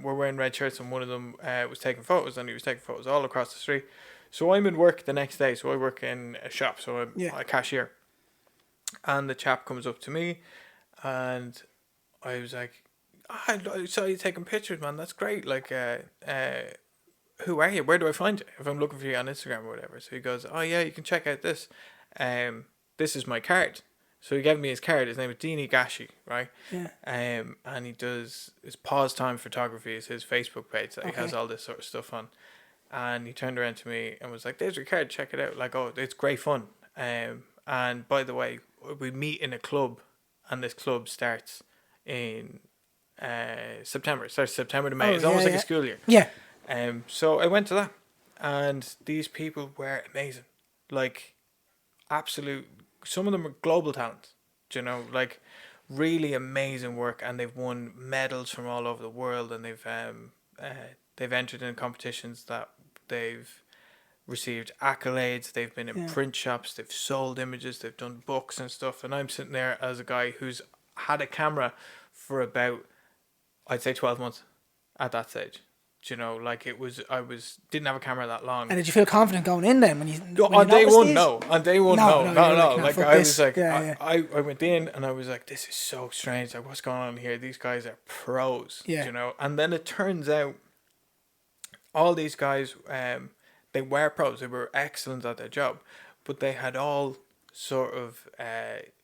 Speaker 1: Were wearing red shirts, and one of them was taking photos, and he was taking photos all across the street. So I'm in work the next day. So I work in a shop. So I'm a cashier. And the chap comes up to me and I was like, I saw you taking pictures, man. That's great. Like, who are you? Where do I find you? If I'm looking for you on Instagram or whatever. So he goes, oh yeah, you can check out this. This is my card. So he gave me his card. His name is Deanie Gashi, right?
Speaker 2: Yeah.
Speaker 1: And he does his pause time photography is his Facebook page that he has all this sort of stuff on. And he turned around to me and was like, there's your card, check it out. Like, oh, it's great fun. And by the way, we meet in a club, and this club starts in September. It starts September to May. It's almost like a school year.
Speaker 2: Yeah.
Speaker 1: So I went to that, and these people were amazing. Like, absolute, some of them are global talents, you know, like really amazing work, and they've won medals from all over the world, and they've entered in competitions that they've received accolades. They've been in print shops. They've sold images. They've done books and stuff. And I'm sitting there as a guy who's had a camera for about, I'd say 12 months at that stage. You know, like I didn't have a camera that long.
Speaker 2: And did you feel confident going in then when you
Speaker 1: On day one,
Speaker 2: these?
Speaker 1: no. On day one,
Speaker 2: No,
Speaker 1: no,
Speaker 2: no,
Speaker 1: not
Speaker 2: you're
Speaker 1: at all.
Speaker 2: like, "Nah,
Speaker 1: Like
Speaker 2: fuck
Speaker 1: I
Speaker 2: this."
Speaker 1: was like,
Speaker 2: Yeah, yeah.
Speaker 1: I went in and I was like, this is so strange. Like, what's going on here? These guys are pros.
Speaker 2: Yeah.
Speaker 1: You know, and then it turns out all these guys, they were pros. They were excellent at their job, but they had all sort of.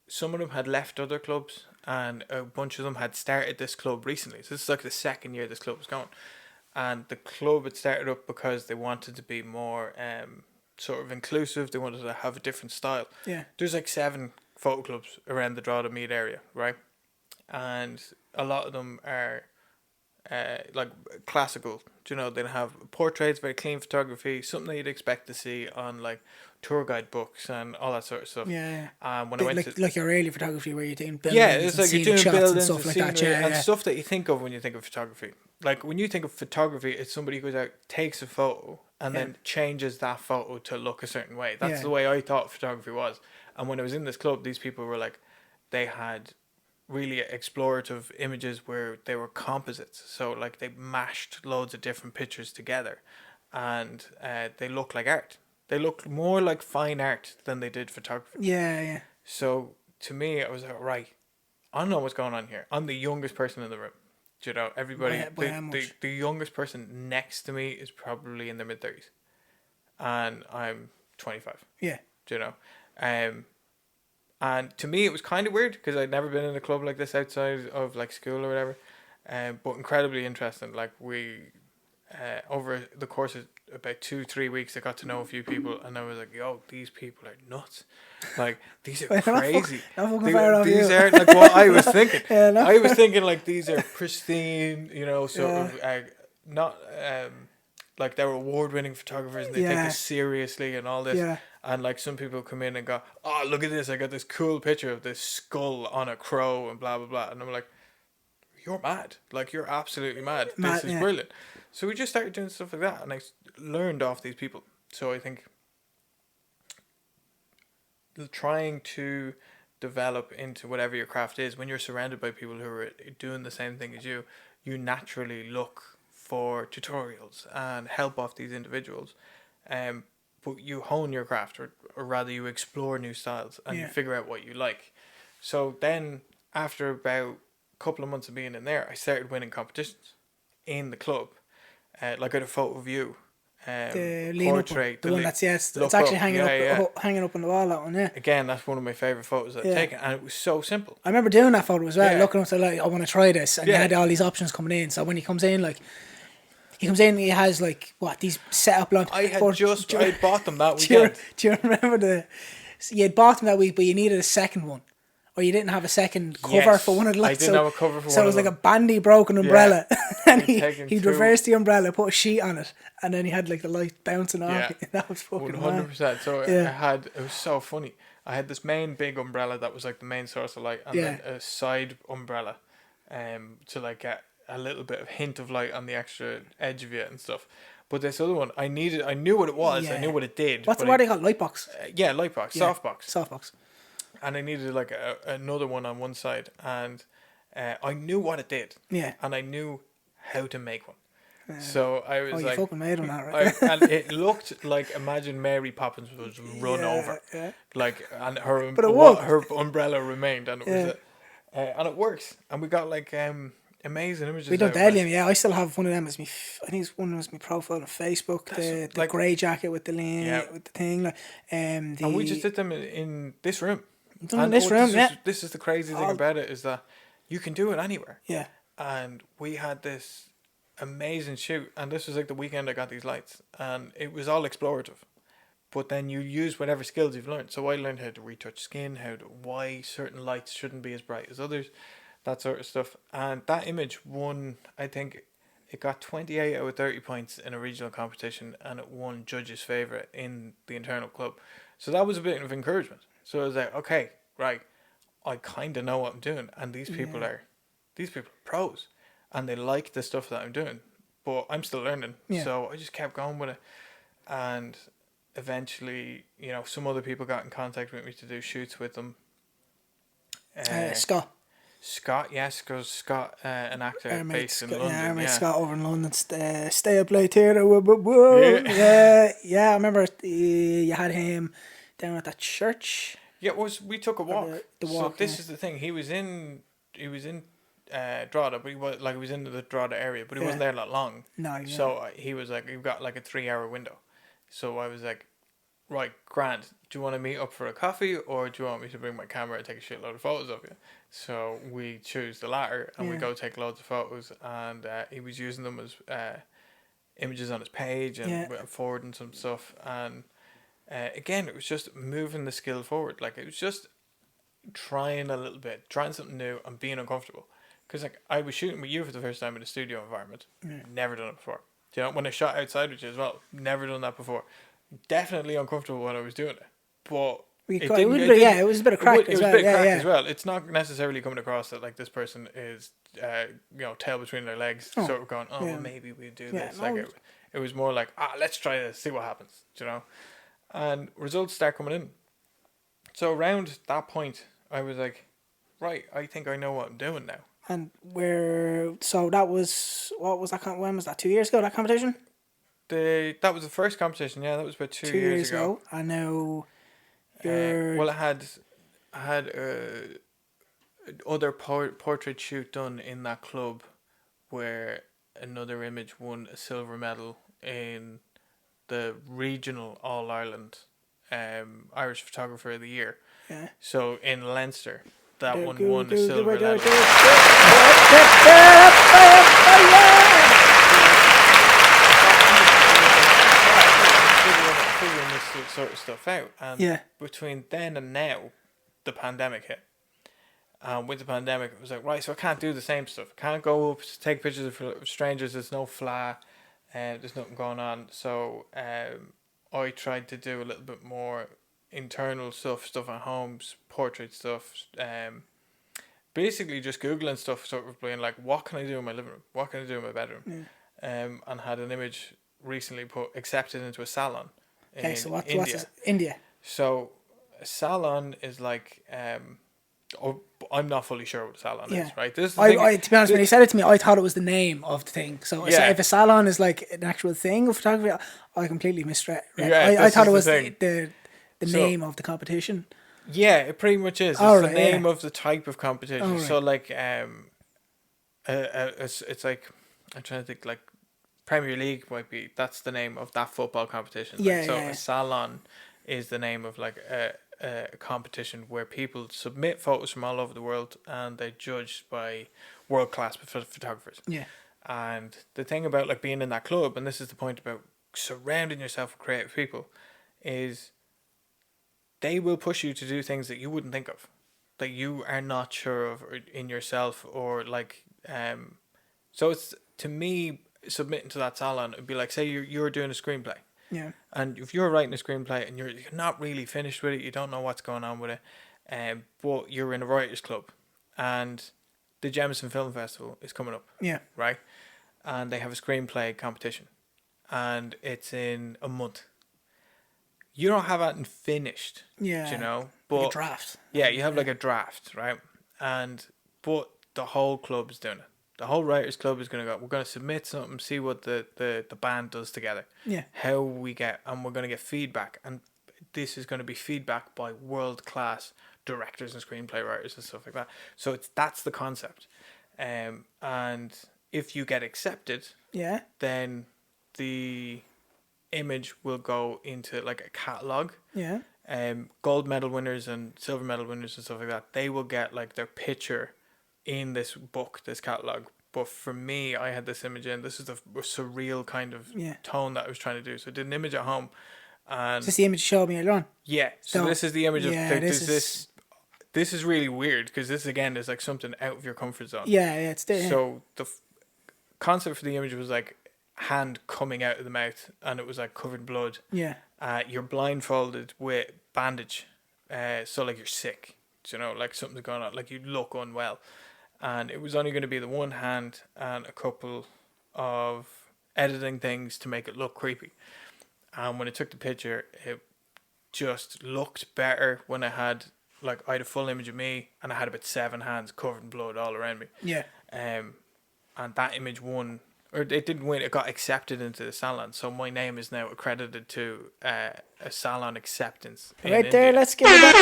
Speaker 1: Some of them had left other clubs, and a bunch of them had started this club recently. So this is like the second year this club was going, and the club had started up because they wanted to be more sort of inclusive. They wanted to have a different style.
Speaker 2: Yeah.
Speaker 1: There's like 7 photo clubs around the Drogheda Mead area, right? And a lot of them are like classical. Do you know, they have portraits, very clean photography, something that you'd expect to see on like tour guide books and all that sort of stuff.
Speaker 2: Yeah.
Speaker 1: When I went
Speaker 2: like your early photography where you're doing buildings,
Speaker 1: yeah, it's
Speaker 2: and
Speaker 1: like you're
Speaker 2: scenic
Speaker 1: doing
Speaker 2: shots
Speaker 1: buildings
Speaker 2: and stuff like that. Yeah,
Speaker 1: and
Speaker 2: yeah.
Speaker 1: stuff that you think of when you think of photography. Like when you think of photography, it's somebody who goes out, takes a photo, and then changes that photo to look a certain way. That's the way I thought photography was. And when I was in this club, these people were like, they had really explorative images where they were composites. So like they mashed loads of different pictures together, and they looked like art. They looked more like fine art than they did photography.
Speaker 2: Yeah, yeah.
Speaker 1: So to me, I was like, right, I don't know what's going on here. I'm the youngest person in the room. Do you know, everybody,
Speaker 2: By how much?
Speaker 1: the youngest person next to me is probably in their mid-30s. And I'm 25.
Speaker 2: Yeah.
Speaker 1: Do you know? And to me, it was kind of weird because I'd never been in a club like this outside of like school or whatever. But incredibly interesting. Like we, over the course of about 2-3 weeks, I got to know a few people, and I was like, "Yo, these people are nuts! Like these are crazy. These are like what I was thinking. I was thinking like these are pristine, you know, sort of not like they're award-winning photographers and they take us seriously and all this.
Speaker 2: Yeah.
Speaker 1: And like some people come in and go, "Oh, look at this! I got this cool picture of this skull on a crow and blah blah blah," and I'm like, "You're mad! Like you're absolutely mad! This is brilliant." So we just started doing stuff like that, and I learned off these people. So I think trying to develop into whatever your craft is, when you're surrounded by people who are doing the same thing as you naturally look for tutorials and help off these individuals. But you hone your craft, or rather you explore new styles and you figure out what you like. So then after about a couple of months of being in there, I started winning competitions in the club. Like I had a photo of you.
Speaker 2: The portrait, the one that's it's actually hanging up on the wall. That one, yeah.
Speaker 1: Again, that's one of my favorite photos I've taken, and it was so simple.
Speaker 2: I remember doing that photo as well, looking up to like, I want to try this, and he had all these options coming in. So when he comes in, like, he has like what these set up like.
Speaker 1: I bought them that weekend.
Speaker 2: Do you remember you had bought them that week, but you needed a second one. Or you didn't have a second cover for one of the lights.
Speaker 1: I didn't have a cover for one.
Speaker 2: So it was like a bandy broken umbrella. And he'd reversed the umbrella, put a sheet on it, and then he had like the light bouncing off. That was fucking
Speaker 1: 100%. So it was so funny. I had this main big umbrella that was like the main source of light, and then a side umbrella to like get a little bit of hint of light on the extra edge of it and stuff. But this other one, I knew what it was, I knew what it did.
Speaker 2: What's the word they call Lightbox?
Speaker 1: Lightbox, softbox.
Speaker 2: Softbox.
Speaker 1: And I needed like another one on one side, and I knew what it did.
Speaker 2: Yeah.
Speaker 1: And I knew how to make one. So I was
Speaker 2: you
Speaker 1: like,
Speaker 2: fucking made one, right?
Speaker 1: and it looked like, imagine Mary Poppins was run over, like, and her umbrella remained, and it was, and it works, and we got like amazing images.
Speaker 2: We done deadly, I still have one of them as me. I think it's one of them as my profile on Facebook. The like, grey jacket with the with the thing, like,
Speaker 1: and we just did them in this room. This is the crazy thing about it, is that you can do it anywhere.
Speaker 2: Yeah.
Speaker 1: And we had this amazing shoot, and this was like the weekend I got these lights, and it was all explorative. But then you use whatever skills you've learned. So I learned how to retouch skin, why certain lights shouldn't be as bright as others, that sort of stuff. And that image won, I think it got 28 out of 30 points in a regional competition, and it won judges' favourite in the internal club. So that was a bit of encouragement. So I was like, okay, right, I kind of know what I'm doing, and these people are pros, and they like the stuff that I'm doing, but I'm still learning. So I just kept going with it, and eventually, some other people got in contact with me to do shoots with them. Scott, yes, because Scott, an actor
Speaker 2: Our mate
Speaker 1: based in
Speaker 2: Scott, yeah, our
Speaker 1: London,
Speaker 2: mate
Speaker 1: yeah.
Speaker 2: Scott over in London, stay up late here. Whoa, whoa, whoa. Yeah. I remember you had him down at that church.
Speaker 1: Yeah, we took a
Speaker 2: Or
Speaker 1: walk.
Speaker 2: the
Speaker 1: So
Speaker 2: walk,
Speaker 1: this
Speaker 2: yeah.
Speaker 1: is the thing. He was in Drogheda, but he was in the Drogheda area, but he wasn't
Speaker 2: Yeah.
Speaker 1: there that long.
Speaker 2: No, yeah.
Speaker 1: So he was like, you've got like a 3 hour window. So I was like, right, Grant, do you want to meet up for a coffee, or do you want me to bring my camera and take a shitload of photos of you? So we choose the latter, and we
Speaker 2: Yeah.
Speaker 1: go take loads of photos. And he was using them as images on his page and
Speaker 2: Yeah.
Speaker 1: forwarding some stuff. And again, it was just moving the skill forward. Like, it was just trying a little bit, trying something new, and being uncomfortable. Because like I was shooting with you for the first time in a studio environment, never done it before. Do you know, when I shot outside with you as well, never done that before. Definitely uncomfortable when I was doing it, but it
Speaker 2: was a bit of crack
Speaker 1: it
Speaker 2: as
Speaker 1: was
Speaker 2: well.
Speaker 1: a bit of
Speaker 2: Yeah,
Speaker 1: crack
Speaker 2: yeah.
Speaker 1: as well. It's not necessarily coming across that like this person is, tail between their legs, sort of going, oh,
Speaker 2: yeah.
Speaker 1: well, maybe we do
Speaker 2: Yeah,
Speaker 1: this.
Speaker 2: no,
Speaker 1: Like it was more like, let's try this, see what happens. Do you know, and results start coming in. So around that point, I was like, right, I think I know what I'm doing now.
Speaker 2: And so that was, what was that, when was that, 2 years ago, that competition?
Speaker 1: That was the first competition. Yeah, that was about 2 years ago.
Speaker 2: I know you're...
Speaker 1: Well, I had other portrait shoot done in that club, where another image won a silver medal in the regional All Ireland Irish Photographer of the Year.
Speaker 2: Yeah.
Speaker 1: So in Leinster, that one won a silver medal. Figuring this sort of stuff out, and between then and now, the pandemic hit. With the pandemic, it was like, right, so I can't do the same stuff. I can't go up to take pictures of strangers. There's no flair, there's nothing going on. So I tried to do a little bit more internal stuff at home, portrait stuff. Basically just Googling stuff, sort of being like, what can I do in my living room? What can I do in my bedroom? And had an image recently accepted into a salon in India.
Speaker 2: What's India?
Speaker 1: So a salon is like, I'm not fully sure what a salon is, right? This is the thing.
Speaker 2: To be honest, when he said it to me, I thought it was the name of the thing. So if a salon is like an actual thing of photography, I completely misread. I thought it was the name of the competition.
Speaker 1: Yeah, it pretty much is. It's the name of the type of competition. So like, it's like, I'm trying to think, like Premier League might be, that's the name of that football competition. A salon is the name of like a competition where people submit photos from all over the world, and they're judged by world class photographers.
Speaker 2: Yeah.
Speaker 1: And the thing about like being in that club, and this is the point about surrounding yourself with creative people, is they will push you to do things that you wouldn't think of, that you are not sure of in yourself, or like so it's, to me, submitting to that salon, it'd be like, say you're doing a screenplay.
Speaker 2: Yeah.
Speaker 1: And if you're writing a screenplay and you're not really finished with it, you don't know what's going on with it, but you're in a writers club, and the Jameson Film Festival is coming up.
Speaker 2: Yeah.
Speaker 1: Right? And they have a screenplay competition, and it's in a month. You don't have that finished.
Speaker 2: Yeah.
Speaker 1: You know? But
Speaker 2: like a draft.
Speaker 1: Yeah, you have like a draft, right? But the whole club is doing it. The whole writers club is going to go, we're going to submit something, see what the band does together.
Speaker 2: Yeah.
Speaker 1: How we get, and we're going to get feedback. And this is going to be feedback by world-class directors and screenplay writers and stuff like that. So that's the concept. And if you get accepted, then the image will go into like a catalogue.
Speaker 2: Yeah.
Speaker 1: Gold medal winners and silver medal winners and stuff like that, they will get like their picture in this book, this catalogue. But for me, I had this image in. This is the surreal kind of tone that I was trying to do. So I did an image at home. And
Speaker 2: is this the image you showed me earlier on?
Speaker 1: Yeah. So this is the image of
Speaker 2: this
Speaker 1: is really weird, because this again is like something out of your comfort zone.
Speaker 2: Yeah, it's there.
Speaker 1: So the concept for the image was like hand coming out of the mouth, and it was like covered in blood.
Speaker 2: Yeah.
Speaker 1: You're blindfolded with bandage, so like you're sick. You know, like something's going on, like you look unwell. And it was only going to be the one hand and a couple of editing things to make it look creepy. And when I took the picture, it just looked better when I had like I had a full image of me, and I had about 7 hands covered in blood all around me.
Speaker 2: Yeah.
Speaker 1: And that image won, or it didn't win. It got accepted into the Salon, so my name is now accredited to a Salon Acceptance.
Speaker 2: Right there, let's give it that.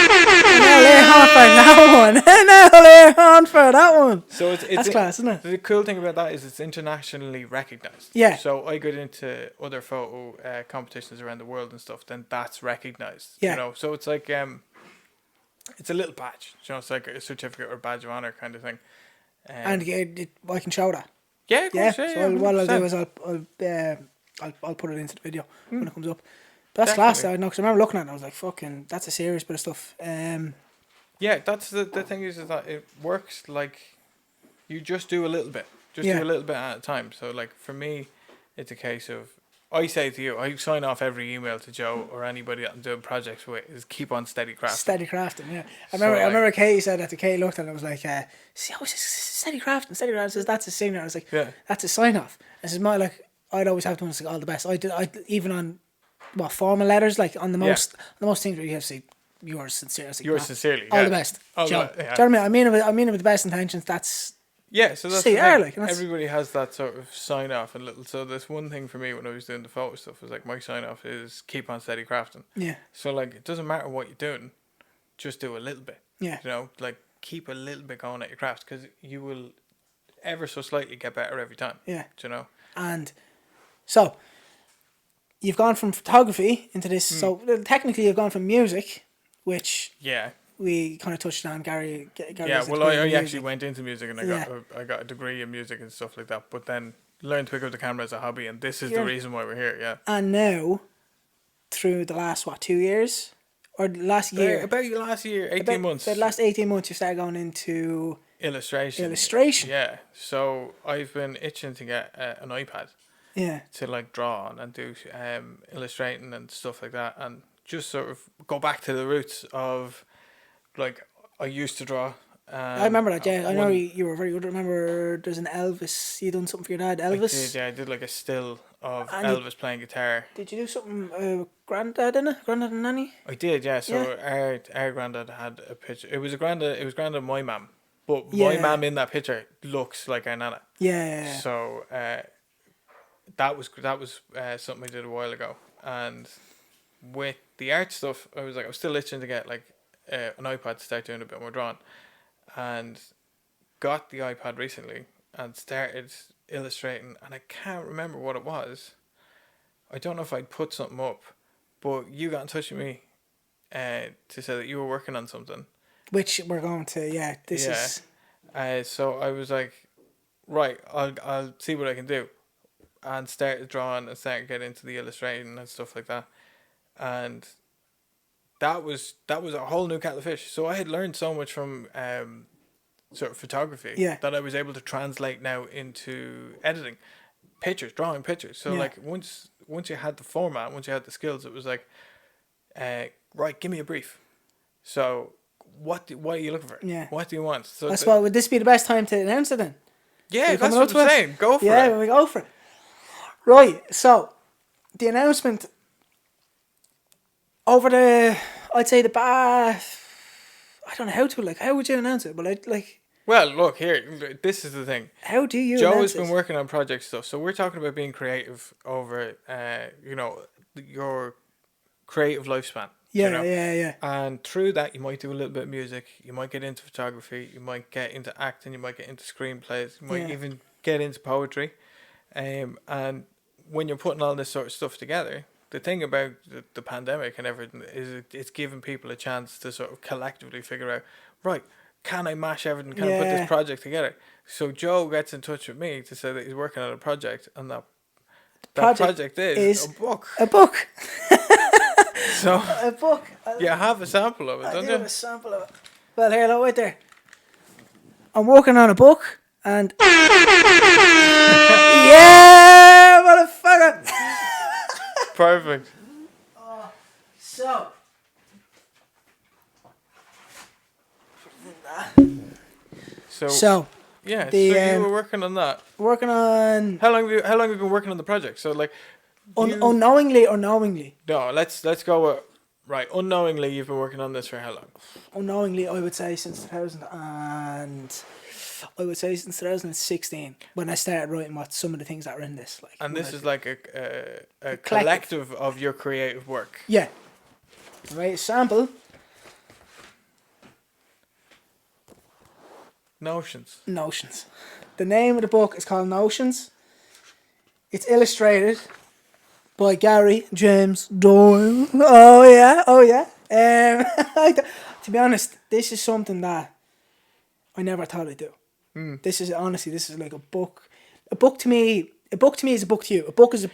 Speaker 2: An horn for that one.
Speaker 1: So
Speaker 2: that's class, isn't it?
Speaker 1: The cool thing about that is it's internationally recognized.
Speaker 2: Yeah.
Speaker 1: So I got into other photo competitions around the world and stuff. Then that's recognized.
Speaker 2: Yeah.
Speaker 1: You know, so it's like it's a little badge. You know, it's like a certificate or badge of honor kind of thing.
Speaker 2: And I can show that.
Speaker 1: Yeah, of course,
Speaker 2: So what I'll do is I'll put it into the video when it comes up. But that's class, though, because I remember looking at it and I was like, fucking, that's a serious bit of stuff.
Speaker 1: Yeah, that's the thing is that it works like you just do a little bit. Do a little bit at a time. So, like, for me, it's a case of, I say to you, I sign off every email to Joe or anybody that I'm doing projects with is keep on steady crafting. Steady crafting,
Speaker 2: yeah. I remember Katie said that to Katie looked at it and was like, see, I was steady crafting. Says that's a signature. I was like, that's a sign off. This is my, like, I'd always have to say all the best. I even on, formal letters, like on the most things where you have to say, yours sincerely.
Speaker 1: Yours sincerely,
Speaker 2: all the best, Joe. Do you know what I mean? I mean it with the best intentions. That's
Speaker 1: so that's everybody has that sort of sign off and little. So this one thing for me when I was doing the photo stuff was like my sign off is keep on steady crafting.
Speaker 2: Yeah.
Speaker 1: So like it doesn't matter what you're doing, just do a little bit.
Speaker 2: Yeah.
Speaker 1: You know, like keep a little bit going at your craft because you will ever so slightly get better every time.
Speaker 2: Yeah.
Speaker 1: Do you know?
Speaker 2: And so you've gone from photography into this. So technically you've gone from music, which we kind of touched on. Gary
Speaker 1: well, I actually went into music and I got a degree in music and stuff like that. But then learned to pick up the camera as a hobby, and this is the reason why we're here. Yeah.
Speaker 2: And now, through the last 2 years or last year,
Speaker 1: about last year, 18 months.
Speaker 2: The last 18 months, you started going into
Speaker 1: illustration. Yeah. So I've been itching to get an iPad.
Speaker 2: Yeah.
Speaker 1: To like draw on and do illustrating and stuff like that, and just sort of go back to the roots of. Like, I used to draw.
Speaker 2: I remember that, yeah. I know you were very good. I remember there's an Elvis. You done something for your dad, Elvis?
Speaker 1: I did like a still of Elvis playing guitar.
Speaker 2: Did you do something Granddad in it? Granddad and Nanny?
Speaker 1: I did, yeah. So our granddad had a picture. It was granddad and my mum. But my mum in that picture looks like our nana.
Speaker 2: Yeah.
Speaker 1: So that was something I did a while ago. And with the art stuff, I was still itching to get like an iPad to start doing a bit more drawing, and got the iPad recently and started illustrating, and I can't remember what it was. I don't know if I'd put something up, but you got in touch with me to say that you were working on something,
Speaker 2: which we're going to is
Speaker 1: so I was like, right, I'll see what I can do, and started drawing and started getting into the illustrating and stuff like that, and that was a whole new kettle of fish. So I had learned so much from sort of photography that I was able to translate now into editing, drawing pictures. So like once you had the format, once you had the skills, it was like, right, give me a brief. So what are you looking for?
Speaker 2: Yeah.
Speaker 1: What do you want? So
Speaker 2: that's why would this be the best time to announce it then?
Speaker 1: Yeah, that's what I'm saying. Go for it.
Speaker 2: Yeah, we go for it. Right. So the announcement. I'd say I don't know how would you announce it? But
Speaker 1: well, look here. This is the thing.
Speaker 2: How do you?
Speaker 1: Joe has been working on project stuff, so we're talking about being creative over, your creative lifespan.
Speaker 2: Yeah.
Speaker 1: And through that, you might do a little bit of music. You might get into photography. You might get into acting. You might get into screenplays. You might even get into poetry. And when you're putting all this sort of stuff together. The thing about the pandemic and everything is it's giving people a chance to sort of collectively figure out, right, can I mash everything? Can I put this project together? So Joe gets in touch with me to say that he's working on a project, and that project is a book.
Speaker 2: A book.
Speaker 1: So
Speaker 2: a book.
Speaker 1: You have a sample of it, don't you? I
Speaker 2: have a sample of it. Well, here, look right there. I'm working on a book, and yeah, motherfucker.
Speaker 1: Perfect.
Speaker 2: So
Speaker 1: yeah. So you were working on that.
Speaker 2: Working on.
Speaker 1: How long have you been working on the project? So like.
Speaker 2: Unknowingly or knowingly?
Speaker 1: No, let's go with Right. Unknowingly, you've been working on this for how long?
Speaker 2: Unknowingly, I would say since 2016 when I started writing what some of the things that are in this. Like,
Speaker 1: And
Speaker 2: when
Speaker 1: this
Speaker 2: I-
Speaker 1: is like a collective of your creative work.
Speaker 2: Yeah. Right. Sample.
Speaker 1: Notions.
Speaker 2: The name of the book is called Notions. It's illustrated by Gary James Doyle. Oh yeah, oh yeah. To be honest, this is something that I never thought I'd do. This is like a book. A book to me is a book to you. A book is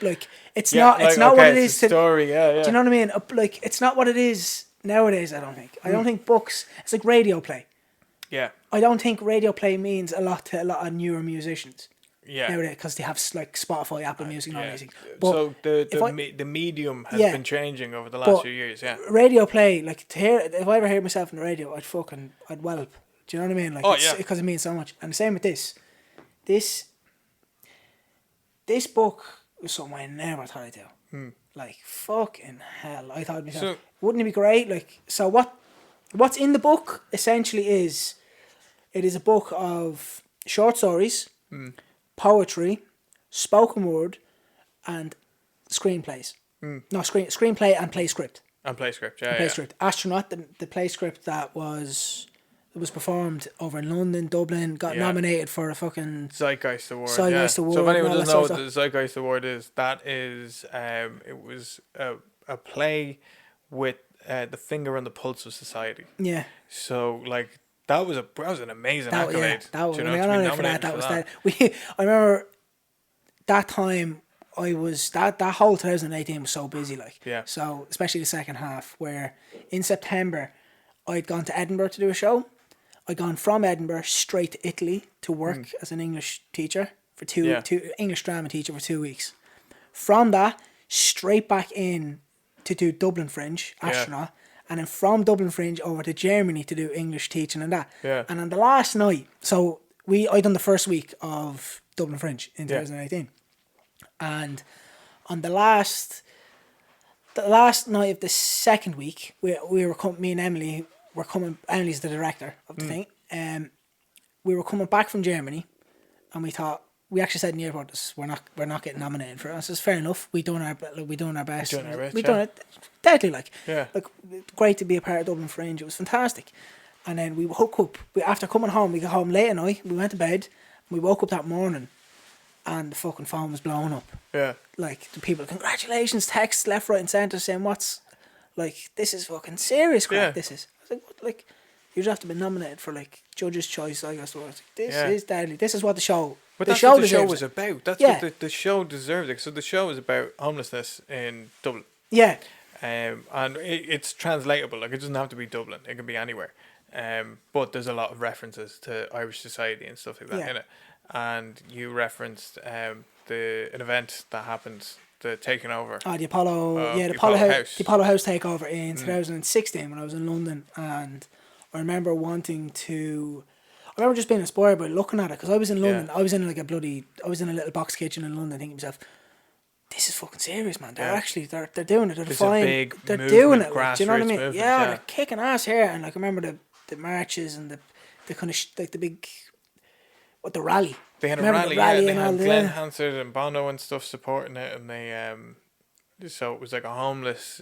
Speaker 2: it's not what it is
Speaker 1: it's a story. Yeah, yeah.
Speaker 2: do you know what I mean? Like it's not what it is nowadays. I don't think. I don't think books. It's like radio play.
Speaker 1: Yeah.
Speaker 2: I don't think radio play means a lot to a lot of newer musicians.
Speaker 1: Yeah.
Speaker 2: Nowadays, because they have like Spotify, Apple Music, and all
Speaker 1: Yeah.
Speaker 2: thing. But
Speaker 1: So the medium has been changing over the last few years. Yeah.
Speaker 2: Radio play, like to hear, if I ever heard myself on the radio, I'd whelp. Do you know what I mean? Like, because it means so much. And the same with this. This book was something I never thought I'd do. Like fucking hell, I thought to myself, wouldn't it be great? Like, so what's in the book essentially is, it is a book of short stories, poetry, spoken word, and screenplays. No, screenplay and play script.
Speaker 1: And play script, yeah.
Speaker 2: Play script. Astronaut, the play script that was performed over in London, Dublin, got nominated for a fucking
Speaker 1: Zeitgeist Award.
Speaker 2: Zeitgeist Award.
Speaker 1: So if anyone
Speaker 2: and all
Speaker 1: doesn't know
Speaker 2: that
Speaker 1: what
Speaker 2: sort
Speaker 1: the Zeitgeist Award is, that is it was a play with the finger on the pulse of society.
Speaker 2: Yeah.
Speaker 1: So like that was an amazing accolade.
Speaker 2: That was,
Speaker 1: you know,
Speaker 2: I for that. That was that. I remember that time. I was that whole 2018 was so busy, like.
Speaker 1: Yeah.
Speaker 2: So especially the second half, where in September I'd gone to Edinburgh to do a show. I'd gone from Edinburgh straight to Italy to work as an English teacher for two English drama teacher for 2 weeks. From that, straight back in to do Dublin Fringe, Astronaut, and then from Dublin Fringe over to Germany to do English teaching and that.
Speaker 1: Yeah.
Speaker 2: And on the last night, so I done the first week of Dublin Fringe in 2018. And on the last night of the second week, me and Emily were coming. Emily's the director of the thing. We were coming back from Germany, and we actually said in the airport, we're not getting nominated for it. I said, fair enough. We done our best. We done it deadly, like.
Speaker 1: Yeah.
Speaker 2: Like, great to be a part of Dublin Fringe. It was fantastic. And then we woke up. After coming home, we got home late at night. We went to bed. We woke up that morning, and the fucking phone was blowing up.
Speaker 1: Yeah.
Speaker 2: Like, the people, congratulations, texts left, right, and centre saying, this is fucking serious crap. This is. I was like, what, like, you just have to be nominated for like Judge's Choice. I guess this is deadly. This is what the show.
Speaker 1: But
Speaker 2: the
Speaker 1: that's
Speaker 2: show
Speaker 1: what the show was about. That's what the show deserved. It. So the show is about homelessness in Dublin.
Speaker 2: Yeah.
Speaker 1: And it's translatable. Like, it doesn't have to be Dublin. It can be anywhere. But there's a lot of references to Irish society and stuff like that in it. And you referenced an event that happened, the taking over.
Speaker 2: The Apollo, the Apollo House takeover in 2016 when I was in London, and I remember just being inspired by looking at it, because I was in London. I was in a little box kitchen in London, thinking to myself, this is fucking serious, man. They're actually they're doing it. They're defying. They're doing it. Like, do you know what I mean? Yeah, they're kicking ass here, and like I remember the marches and the kind of like the big. What, the rally?
Speaker 1: They had a rally, and they had Glenn Hansard and Bono and stuff supporting it, and they so it was like a homeless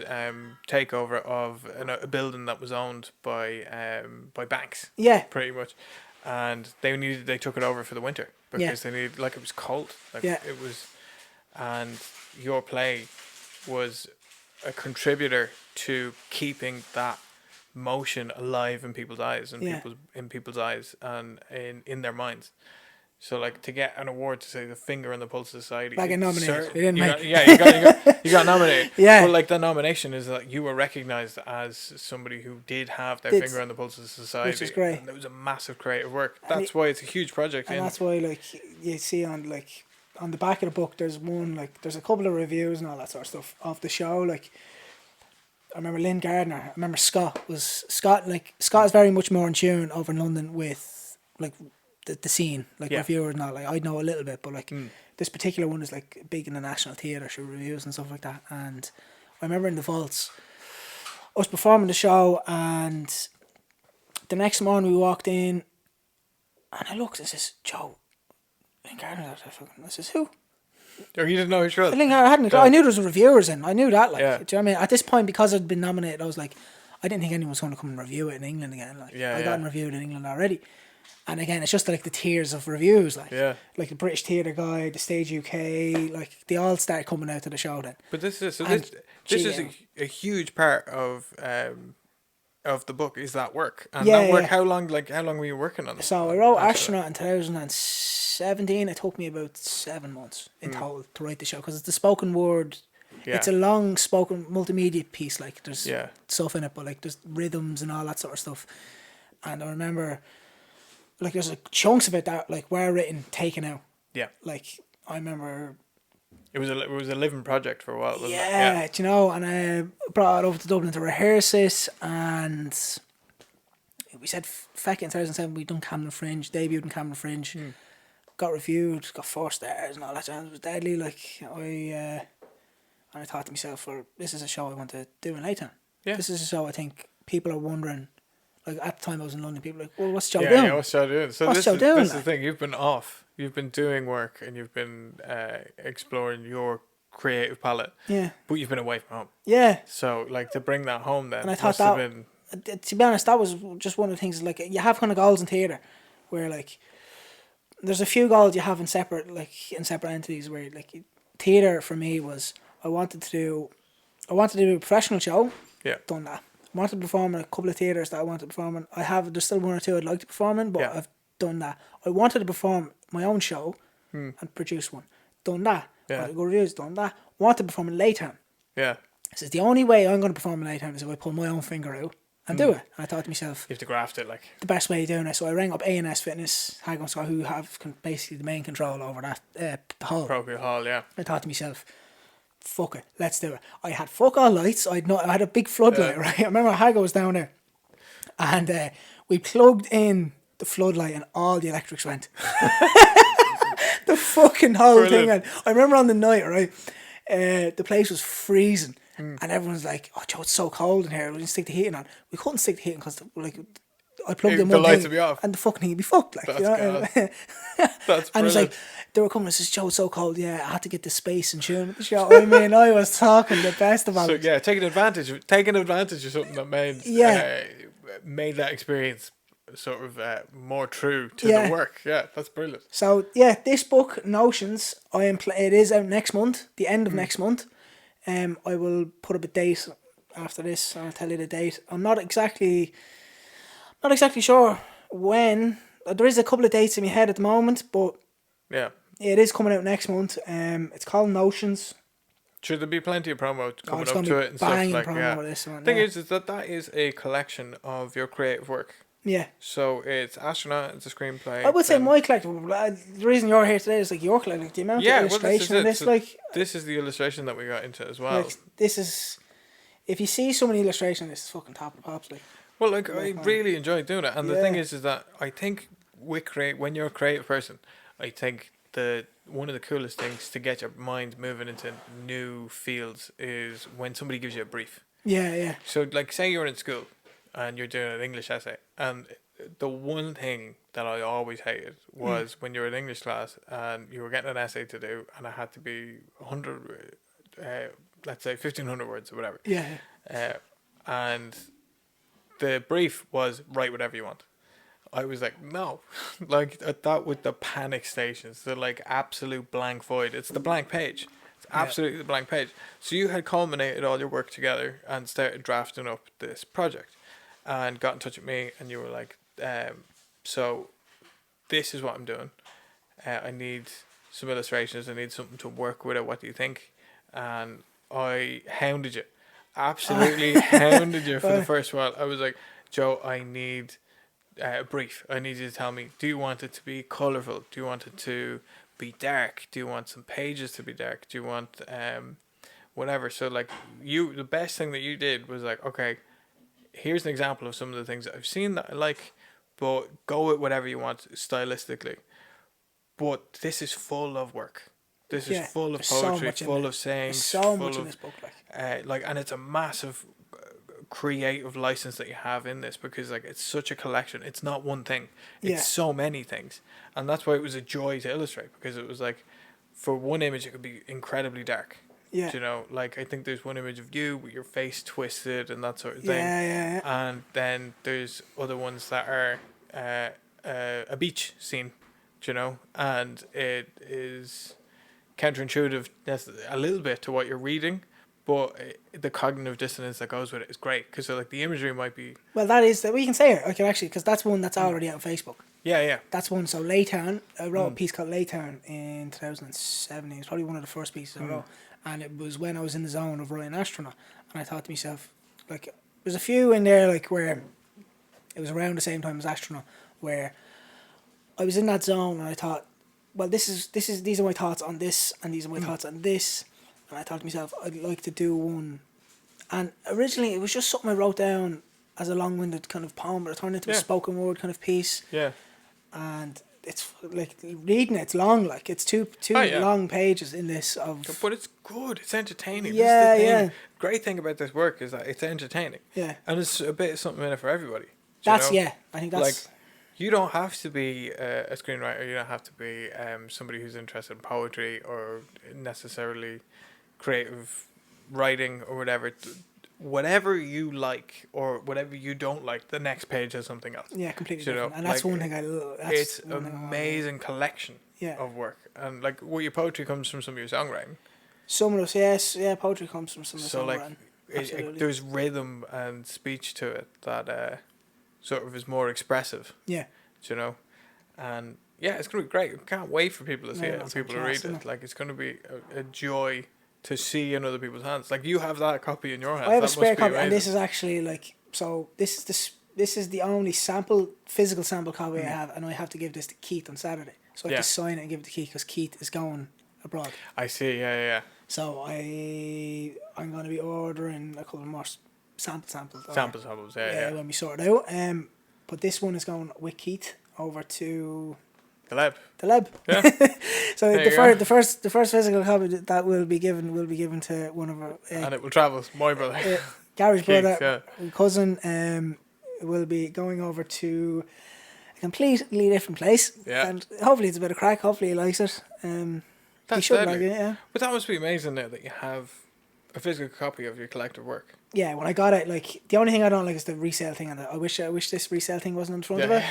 Speaker 1: takeover of a building that was owned by banks. Yeah, pretty much, and they took it over for the winter because they needed, like, it was cold, like it was, and your play was a contributor to keeping that motion alive in people's eyes and people's eyes and in their minds. So, like, to get an award to say the finger on the pulse of society,
Speaker 2: like, nominated.
Speaker 1: You got nominated.
Speaker 2: Yeah,
Speaker 1: but like, the nomination is that you were recognised as somebody who did have their finger on the pulse of society,
Speaker 2: which is great.
Speaker 1: And it was a massive creative work. That's why it's a huge project.
Speaker 2: And that's why, like, you see on the back of the book, there's a couple of reviews and all that sort of stuff of the show. Like, I remember Lynn Gardner. I remember Scott is very much more in tune over in London with like the scene, like reviewers and all. Like, I know a little bit, but like this particular one is like big in the National Theatre, show reviews and stuff like that. And I remember in the vaults, was performing the show, and the next morning we walked in, and I looked and says, Joe, Lynn Gardner. I says, who?
Speaker 1: Oh, you didn't know who she was?
Speaker 2: I hadn't. I knew there was reviewers in. I knew that. Like,
Speaker 1: Yeah.
Speaker 2: do you know what I mean? At this point, because I'd been nominated, I was like, I didn't think anyone was going to come and review it in England again. Like, I got reviewed in England already. And again, it's just like the tiers of reviews, like the British Theatre Guide, the Stage UK, like they all start coming out to the show then.
Speaker 1: But this is a huge part of the book is that work. And that work, how long were you working on it?
Speaker 2: So I wrote Astronaut in 2017. It took me about 7 months in total to write the show, because it's the spoken word. Yeah. It's a long spoken multimedia piece. Like there's stuff in it, but like there's rhythms and all that sort of stuff. And I remember, like, there's chunks of it that like were written, taken out. Yeah. Like I remember.
Speaker 1: It was a living project for a while, wasn't it?
Speaker 2: Yeah, you know, and I brought it over to Dublin to rehearse it, and we said feck it in 2007. We done Camden Fringe, debuted in Camden Fringe, got reviewed, got 4 stars and all that. And it was deadly. Like and I thought to myself, well, this is a show I want to do in Leytown. Yeah. This is a show I think people are wondering. Like at the time I was in London, people were like, well, what's Joe doing? Yeah,
Speaker 1: what's Joe doing? So
Speaker 2: what's
Speaker 1: this is
Speaker 2: like?
Speaker 1: the thing. You've been off. You've been doing work and you've been exploring your creative palette. Yeah. But you've been away from home. Yeah. So like to bring that home then.
Speaker 2: And I thought that, to be honest, that was just one of the things. Like you have kind of goals in theatre, where like there's a few goals you have in separate entities. Where like theatre for me was I wanted to do a professional show. Yeah. Done that. I wanted to perform in a couple of theatres that I wanted to perform in. There's still 1 or 2 I'd like to perform in, but I've done that. I wanted to perform my own show and produce one. Done that. Yeah. Go reviews, done that. Want to perform in Leytown. Yeah. I says the only way I'm going to perform in Leytown is if I pull my own finger out and do it. And I thought to myself,
Speaker 1: you have to graft it, like
Speaker 2: the best way of doing it. So I rang up A&S Fitness, Hagon Scott, who have basically the main control over that hall.
Speaker 1: Procure Hall, yeah.
Speaker 2: I thought to myself, fuck it, let's do it. I had fuck all lights. I had a big floodlight, right? I remember Hago was down there, and we plugged in the floodlight, and all the electrics went. The fucking whole thing went. I remember on the night, right? The place was freezing, and everyone's like, "Oh, Joe, it's so cold in here. We didn't stick the heating on." We couldn't stick the heating because like I plugged in
Speaker 1: the
Speaker 2: one
Speaker 1: lights
Speaker 2: thing,
Speaker 1: would be off,
Speaker 2: and the fucking thing would be fucked. Like,
Speaker 1: that's,
Speaker 2: you know?
Speaker 1: That's
Speaker 2: and it's like they were coming and says, Joe, it's so cold. Yeah, I had to get the space in tune with the show. I mean, I was talking the best about it.
Speaker 1: So yeah, taking advantage of something that made that experience sort of more true to the work. Yeah, that's brilliant.
Speaker 2: So yeah, this book Notions, it is out next month, the end of next month. I will put up a date after this. I'll tell you the date. I'm not exactly sure when. There is a couple of dates in my head at the moment, but yeah, it is coming out next month. It's called Notions.
Speaker 1: Should there be plenty of promo coming up to it and stuff like that? Thing is that is a collection of your creative work. Yeah. So it's Astronaut, it's a screenplay.
Speaker 2: I would say my collection. The reason you're here today is like your collection. Like the amount of illustration
Speaker 1: this is the illustration that we got into as well.
Speaker 2: Like, this is, if you see so many illustrations, this is fucking top of pops. Like.
Speaker 1: Well, like I really enjoy doing it, and the thing is that I think when you're a creative person, I think one of the coolest things to get your mind moving into new fields is when somebody gives you a brief. Yeah, yeah. So, like, say you're in school and you're doing an English essay, and the one thing that I always hated was when you were in English class and you were getting an essay to do, and it had to be 100, let's say 1,500 words or whatever. Yeah. And the brief was write whatever you want. I was like, no, like that with the panic stations, the like absolute blank void. It's the blank page. It's absolutely the blank page. So you had culminated all your work together and started drafting up this project, and got in touch with me, and you were like, so this is what I'm doing. I need some illustrations. I need something to work with it. What do you think? And I hounded you. Absolutely hounded you for the first while. I was like, Joe, I need a brief. I need you to tell me, do you want it to be colourful? Do you want it to be dark? Do you want some pages to be dark? Do you want whatever? So like the best thing that you did was like, okay, here's an example of some of the things that I've seen that I like, but go with whatever you want stylistically. But this is full of work. This is full of poetry, full of sayings,
Speaker 2: so much in this book,
Speaker 1: and it's a massive creative license that you have in this, because like it's such a collection. It's not one thing. It's
Speaker 2: Yeah.
Speaker 1: so many things, and that's why it was a joy to illustrate, because it was like, for one image it could be incredibly dark.
Speaker 2: Yeah.
Speaker 1: Do you know, like I think there's one image of you with your face twisted and that sort of
Speaker 2: Yeah,
Speaker 1: thing.
Speaker 2: yeah, yeah.
Speaker 1: And then there's other ones that are a beach scene, do you know, and it is counterintuitive a little bit to what you're reading, but the cognitive dissonance that goes with it is great, because like the imagery might be
Speaker 2: Well, that is that we can say it. I can actually, because that's one that's already out on Facebook.
Speaker 1: yeah.
Speaker 2: That's one. So Laytown, I wrote a piece called Laytown in 2017. It's probably one of the first pieces I wrote, and it was when I was in the zone of writing Astronaut, and I thought to myself, like, there's a few in there like where it was around the same time as Astronaut, where I was in that zone, and I thought, well, these are my thoughts on this, and these are my thoughts on this, and I thought to myself, I'd like to do one, and originally it was just something I wrote down as a long-winded kind of poem, but it turned into a spoken word kind of piece.
Speaker 1: Yeah.
Speaker 2: And it's like reading it, it's long, like it's two long pages in this of.
Speaker 1: But it's good. It's entertaining.
Speaker 2: Yeah,
Speaker 1: this is the thing.
Speaker 2: yeah.
Speaker 1: Great thing about this work is that it's entertaining.
Speaker 2: Yeah.
Speaker 1: And it's a bit of something in it for everybody.
Speaker 2: That's
Speaker 1: you know?
Speaker 2: I think that's
Speaker 1: like, you don't have to be a screenwriter. You don't have to be somebody who's interested in poetry or necessarily creative writing or whatever. Whatever you like or whatever you don't like, the next page has something else.
Speaker 2: Yeah, completely
Speaker 1: you
Speaker 2: different.
Speaker 1: know?
Speaker 2: And that's
Speaker 1: like,
Speaker 2: one thing I love.
Speaker 1: It's an amazing collection of work. And like, well, your poetry comes from some of your songwriting.
Speaker 2: Some of us, yes, yeah, poetry comes from some of the
Speaker 1: So like,
Speaker 2: songwriting.
Speaker 1: there's rhythm and speech to it that sort of is more expressive.
Speaker 2: Yeah.
Speaker 1: Do you know? And yeah, it's gonna be great. I can't wait for people to see it and people to read
Speaker 2: isn't
Speaker 1: it. Like, it's gonna be a joy to see in other people's hands. Like, you have that copy in your hands.
Speaker 2: I have
Speaker 1: that
Speaker 2: a spare
Speaker 1: must be
Speaker 2: copy, and
Speaker 1: amazing.
Speaker 2: this is actually like, so this is the only physical sample copy I have, and I have to give this to Keith on Saturday. So I have to sign it and give it to Keith because Keith is going abroad.
Speaker 1: I see. Yeah.
Speaker 2: So I'm going to be ordering a couple more samples.
Speaker 1: Samples. Yeah.
Speaker 2: When we sort it out. But this one is going with Keith over to
Speaker 1: The lab. Yeah.
Speaker 2: So
Speaker 1: There
Speaker 2: the first physical copy that will be given to one of our
Speaker 1: and it will travel. My brother.
Speaker 2: Gary's
Speaker 1: Keith,
Speaker 2: brother, cousin. Will be going over to a completely different place.
Speaker 1: Yeah.
Speaker 2: And hopefully it's a bit of crack. Hopefully he likes it. He should like it. Yeah.
Speaker 1: But that must be amazing now that you have a physical copy of your collective work.
Speaker 2: Yeah, when I got it, like, the only thing I don't like is the resale thing, and I wish this resale thing wasn't in front of it.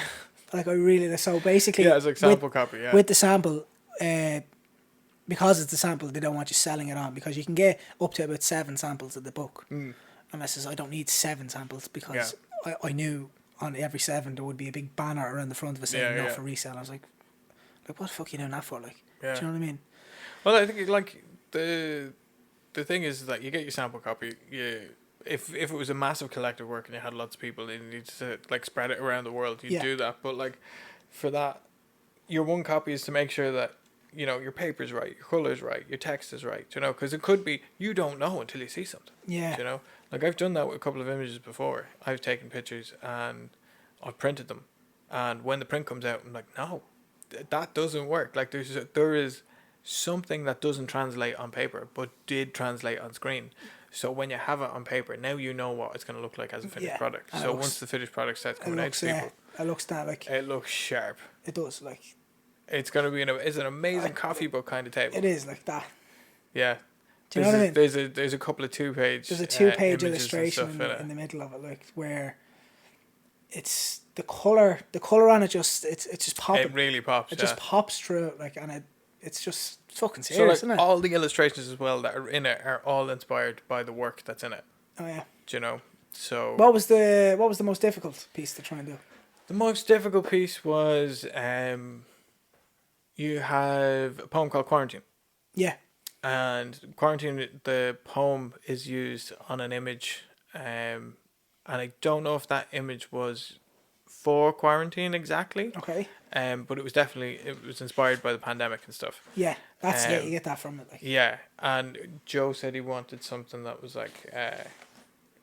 Speaker 2: Like, I really, so basically,
Speaker 1: yeah, it's like sample copy. Yeah,
Speaker 2: with the sample, because it's a sample, they don't want you selling it on, because you can get up to about 7 samples of the book. And I says, I don't need 7 samples, because I knew on every 7 there would be a big banner around the front of it saying not for resale. I was like, what the fuck are you doing that for? Like, do you know what I mean?
Speaker 1: Well, I think like the thing is that you get your sample copy. If it was a massive collective work and you had lots of people and you need to like spread it around the world, you'd do that. But like, for that, your one copy is to make sure that, you know, your paper's right, your colour's right, your text is right, you know, because it could be, you don't know until you see something.
Speaker 2: Yeah.
Speaker 1: You know, like I've done that with a couple of images before. I've taken pictures and I've printed them, and when the print comes out, I'm like, no, that doesn't work. Like, there is something that doesn't translate on paper but did translate on screen. So when you have it on paper, now you know what it's going to look like as a finished product. So once the finished product starts coming out to people,
Speaker 2: it
Speaker 1: looks sharp.
Speaker 2: It does, like.
Speaker 1: It's going to be it's an amazing coffee book kind of table.
Speaker 2: It is like that.
Speaker 1: Yeah.
Speaker 2: Do you know what I mean?
Speaker 1: There's a couple of 2-page.
Speaker 2: There's a 2-page illustration in the middle of it, like, where it's the color on it just it's just popping.
Speaker 1: It really pops.
Speaker 2: It just pops through, like, and it's just fucking serious,
Speaker 1: so, like,
Speaker 2: isn't it?
Speaker 1: all the illustrations as well that are in it are all inspired by the work that's in it.
Speaker 2: Oh yeah.
Speaker 1: Do you know? So
Speaker 2: what was the most difficult piece to try and do?
Speaker 1: The most difficult piece was you have a poem called Quarantine.
Speaker 2: Yeah.
Speaker 1: And Quarantine, the poem is used on an image, and I don't know if that image was for quarantine exactly.
Speaker 2: Okay.
Speaker 1: But it was inspired by the pandemic and stuff.
Speaker 2: Yeah, that's you get that from it. Like.
Speaker 1: Yeah, and Joe said he wanted something that was like,